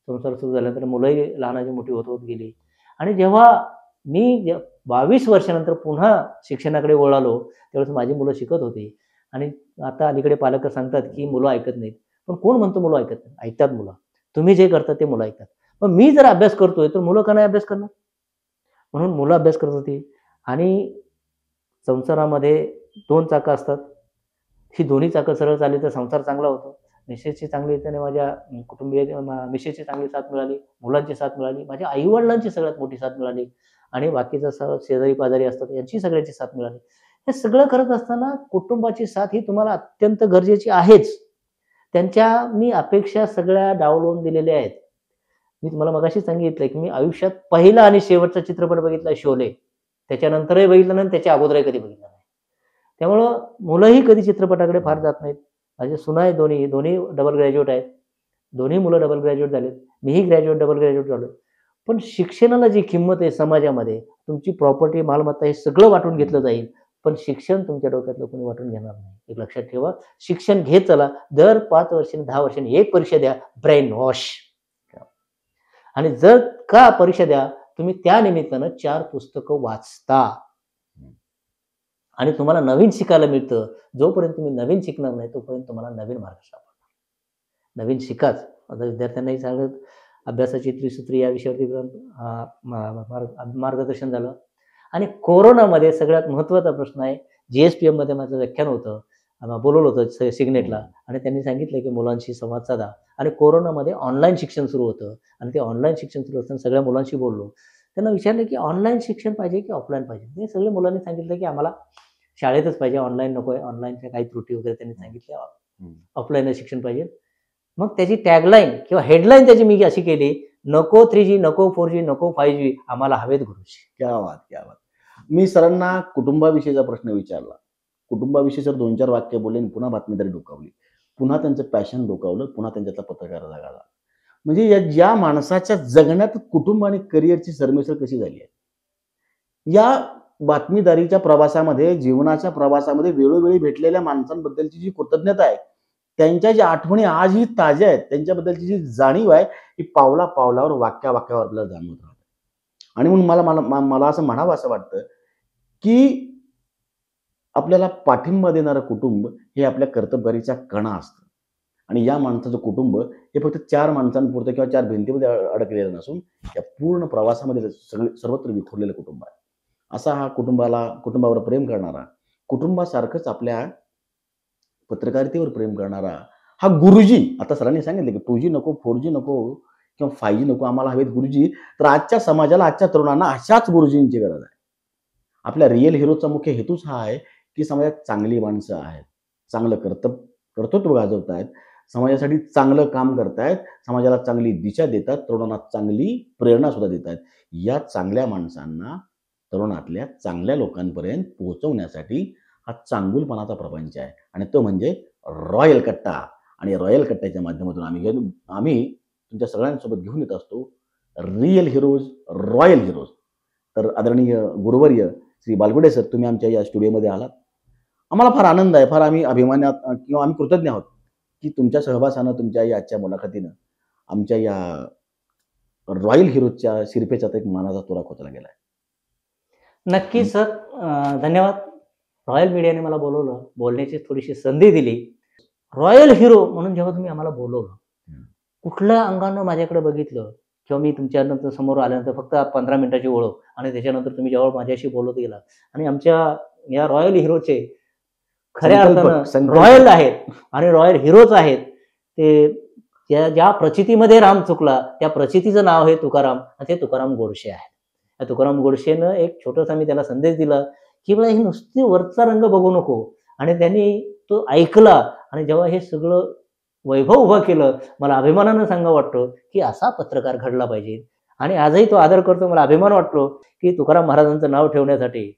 संसार सुरू झाल्यानंतर मुलंही लहानाची मोठी होत होत गेली आणि जेव्हा मी 22 वर्षानंतर पुन्हा शिक्षणाकडे वळालो, त्यावेळेस माझी मुलं शिकत होती आणि आता अलीकडे पालक सांगतात, की मुलं ऐकत नाहीत. पण कोण म्हणतो मुलं ऐकत नाहीत? ऐकतात मुलं. तुम्ही जे करता ते मुलं ऐकतात. मग मी जर अभ्यास करतोय, तर मुलं का नाही अभ्यास करणार? म्हणून मुलं अभ्यास करत होती आणि संसारामध्ये 2 चाकं असतात. ही दोन्ही चाकं सरळ चालली तर संसार चांगला होतो. मिसेसची चांगली त्याने माझ्या मिसेसची चांगली साथ मिळाली, मुलांची साथ मिळाली, माझ्या आई-वडिलांची सगळ्यात मोठी साथ मिळाली आणि बाकीचं शेजारी-पाजारी असतात यांची सगळ्यांची साथ मिळाली. हे सगळं करत असताना कुटुंबाची साथ ही तुम्हाला अत्यंत गरजेची आहेच. त्यांच्या मी अपेक्षा सगळ्या डावलून दिलेल्या आहेत. मी तुम्हाला मगाशीच सांगितलं, की मी आयुष्यात पहिला आणि शेवटचा चित्रपट बघितला शोले. त्याच्यानंतरही बघितला नाही आणि त्याच्या अगोदरही कधी बघितला नाही. त्यामुळं मुलंही कधी चित्रपटाकडे फार जात नाहीत. माझे सुना आहेत दोन्ही डबल ग्रॅज्युएट आहेत. दोन्ही मुलं डबल ग्रॅज्युएट झालेत. मीही डबल ग्रॅज्युएट झालो. पण शिक्षणाला जी किंमत आहे समाजामध्ये, तुमची प्रॉपर्टी, मालमत्ता हे सगळं वाटून घेतलं जाईल. पण शिक्षण तुमच्या डोक्यातलं कोणी वाटून घेणार नाही. एक लक्षात ठेवा. शिक्षण घेत चला. दर 5 वर्षांनी, 10 वर्षांनी एक परीक्षा द्या. Brain wash. आणि जर का परीक्षा द्या, तुम्ही त्या निमित्तानं 4 पुस्तकं वाचता आणि तुम्हाला नवीन शिकायला मिळतं. जोपर्यंत तुम्ही नवीन शिकणार नाही, तोपर्यंत तुम्हाला नवीन मार्ग सापडणार. नवीन शिकाच. आता विद्यार्थ्यांनाही सांगत अभ्यासाची त्रिसूत्री या विषयावरती मार्गदर्शन झालं. आणि कोरोनामध्ये सगळ्यात महत्त्वाचा प्रश्न आहे, जी-एस-पी-एममध्ये माझं व्याख्यान होतं. बोलवलं होतं सिग्नेटला आणि त्यांनी सांगितलं, की मुलांशी संवाद साधा. आणि कोरोनामध्ये ऑनलाईन शिक्षण सुरू होतं आणि ते ऑनलाईन शिक्षण सुरू असताना सगळ्या मुलांशी बोललो. त्यांना विचारलं, की ऑनलाईन शिक्षण पाहिजे की ऑफलाईन पाहिजे? ते सगळ्या मुलांनी सांगितलं, की आम्हाला शाळेतच पाहिजे, ऑनलाईन नको आहे. ऑनलाईनच्या काही त्रुटी वगैरे त्यांनी सांगितल्या. ऑफलाईनच शिक्षण पाहिजे. मग त्याची टॅगलाईन किंवा हेडलाईन त्याची मी अशी केली, नको 3G, नको 4G, नको 5G, आम्हाला हवेत गुरुजी. क्या बात, क्या बात. मी सरांना कुटुंबाविषयीचा प्रश्न विचारला. कुटुंबाविषयी जर 2-4 वाक्य बोलले आणि पुन्हा बातमीदारी डोकावली. पुन्हा त्यांचं पॅशन डोकावलं, पुन्हा त्यांच्यातला पत्रकार जागा. म्हणजे ज्या माणसाच्या जगण्यात कुटुंब आणि करिअरची सरमिसळ कशी झाली आहे. या बातमीदारीच्या प्रवासामध्ये, जीवनाच्या प्रवासामध्ये वेळोवेळी भेटलेल्या माणसांबद्दलची जी कृतज्ञता आहे, त्यांच्या ज्या आठवणी आजही ताज्या आहेत, त्यांच्याबद्दलची जी जाणीव आहे, ही पावला-पावलावर, वाक्या-वाक्यावर आपल्याला जाणवत राहते. आणि म्हणून मला असं म्हणावं असं वाटतं, की आपल्याला पाठिंबा देणारं कुटुंब हे आपल्या कर्तबगारीचा कणा असतं. आणि या माणसाचं कुटुंब हे फक्त 4 माणसांपुरतं किंवा 4 भिंतीमध्ये अडकलेलं नसून या पूर्ण प्रवासामध्ये सर्वत्र विखुरलेलं कुटुंब आहे. असा हा कुटुंबावर प्रेम करणारा, कुटुंबासारखंच आपल्या पत्रकारितेवर प्रेम करणारा हा गुरुजी. आता सरांनी सांगितलं, की 2G नको, 4G नको किंवा 5G नको, आम्हाला हवेत गुरुजी. तर आजच्या समाजाला, आजच्या तरुणांना अशाच गुरुजींची गरज आहे. आपल्या रिअल हिरोचा मुख्य हेतूच हा आहे, की समाजात चांगली माणसं आहेत, चांगलं कर्तृत्व गाजवत आहेत, समाजासाठी चांगलं काम करतायत, समाजाला चांगली दिशा देतात, तरुणांना चांगली प्रेरणा सुद्धा देत आहेत. या चांगल्या माणसांना तरुणातल्या चांगल्या लोकांपर्यंत पोहोचवण्यासाठी हा चांगुलपणाचा प्रपंच आहे आणि तो म्हणजे रॉयल कट्टा. आणि रॉयल कट्ट्याच्या माध्यमातून आम्ही तुमच्या सगळ्यांसोबत घेऊन येत असतो रिअल हिरोज, रॉयल हिरोज. तर आदरणीय गुरुवर्य श्री बालगुडे सर, तुम्ही आमच्या या स्टुडिओमध्ये आलात. आम्हाला फार आनंद आहे, फार आम्ही अभिमानात किंवा आम्ही कृतज्ञ आहोत, की तुमच्या सहवासानं, तुमच्या या आजच्या मुलाखतीनं आमच्या या रॉयल हिरोजच्या शिरपेचात एक मानाचा तुरा खोचला गेला आहे. नक्की सर. धन्यवाद. रॉयल मीडियाने मला बोलवलं, बोलण्याची थोडीशी संधी दिली. रॉयल हिरो म्हणून जेव्हा तुम्ही आम्हाला बोलवलं, कुठल्या अंगानं माझ्याकडे बघितलं किंवा मी तुमच्यानंतर समोर आल्यानंतर फक्त 15 मिनिटाची ओळख आणि त्याच्यानंतर तुम्ही जेव्हा माझ्याशी बोलत गेला आणि आमच्या या रॉयल हिरोचे खऱ्या अर्थानं रॉयल आहेत आणि रॉयल हिरोच आहेत. ते ज्या प्रचितीमध्ये राम चुकला त्या प्रचितीचं नाव आहे तुकाराम आणि ते तुकाराम गोडसे आहे. त्या तुकाराम गोडसेनं एक छोटासा मी त्याला संदेश दिला, की मला हे नुसती वरचा रंग बघू नको. आणि त्यांनी तो ऐकला आणि जेव्हा हे सगळं वैभव उभं केलं, मला अभिमानानं सांगा वाटतं, की असा पत्रकार घडला पाहिजे. आणि आजही तो आदर करतो. मला अभिमान वाटतो, की तुकाराम महाराजांचं नाव ठेवण्यासाठी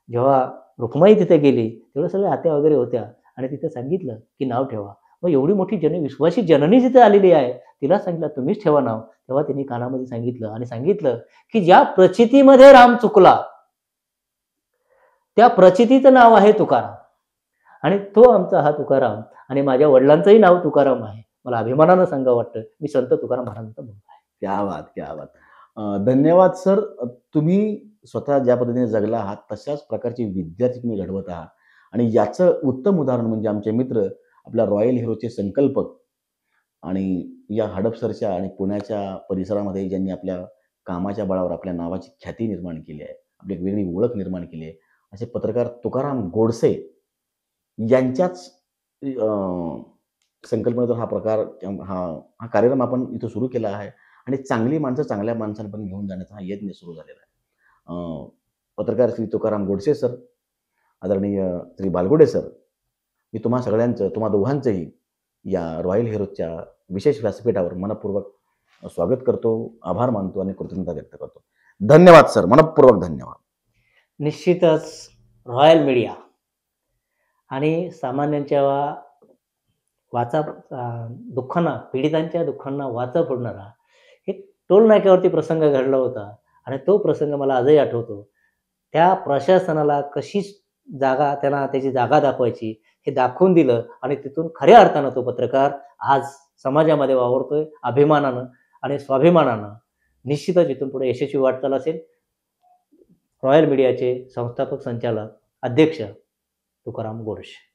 जेव्हा रुक्माई तिथे गेली, तेव्हा सगळ्या आत्या वगैरे होत्या आणि तिथे सांगितलं, की नाव ठेवा. मग एवढी मोठी विश्वासी जननी जिथे आलेली आहे, तिला सांगितलं तुम्हीच ठेवा नाव. तेव्हा तिने कानामध्ये सांगितलं की ज्या प्रचितीमध्ये राम चुकला त्या प्रचितीचं नाव आहे तुकाराम. आणि तो आमचा हा तुकाराम आणि माझ्या वडिलांचंही नाव तुकाराम आहे. मला अभिमानानं सांगावं वाटतं मी संत तुकाराम महाराजांचा मुलगा आहे. क्या बात, क्या बात. धन्यवाद सर. तुम्ही स्वतः ज्या पद्धतीने जगला आहात तशाच प्रकारचे विद्यार्थी तुम्ही घडवत आहात आणि याचं उत्तम उदाहरण म्हणजे आमचे मित्र आपल्या रॉयल हिरोचे संकल्पक आणि या हडपसरच्या आणि पुण्याच्या परिसरामध्ये ज्यांनी आपल्या कामाच्या बळावर आपल्या नावाची ख्याती निर्माण केली आहे, आपली एक वेगळी ओळख निर्माण केली आहे, असे पत्रकार तुकाराम गोडसे यांच्याच संकल्पनेतून हा प्रकार हा हा कार्यक्रम आपण इथं सुरू केला आहे आणि चांगली माणसं चांगल्या माणसांपर्यंत घेऊन जाण्याचा हा यत्न सुरू झालेला आहे. पत्रकार श्री तुकाराम गोडसे सर, आदरणीय श्री बालगुडे सर, मी तुम्हा सगळ्यांचं, तुम्हा दोघांचंही या रॉयल हिरोजच्या विशेष व्यासपीठावर मनःपूर्वक स्वागत करतो, आभार मानतो आणि कृतज्ञता व्यक्त करतो. धन्यवाद सर, मनःपूर्वक धन्यवाद. निश्चितच रॉयल मीडिया आणि सामान्यांच्या दुःखांना, पीडितांच्या दुःखांना वाचा फोडणारा एक टोल नाक्यावरती प्रसंग घडला होता आणि तो प्रसंग मला आजही आठवतो. त्या प्रशासनाला कशी त्यांना त्याची जागा दाखवायची हे दाखवून दिलं आणि तिथून खऱ्या अर्थानं तो पत्रकार आज समाजामध्ये वावरतोय अभिमानानं आणि स्वाभिमानानं. निश्चितच इथून पुढे यशस्वी वाटचाल असेल. रॉयल मीडियाचे संस्थापक संचालक अध्यक्ष तुकाराम गोडसे.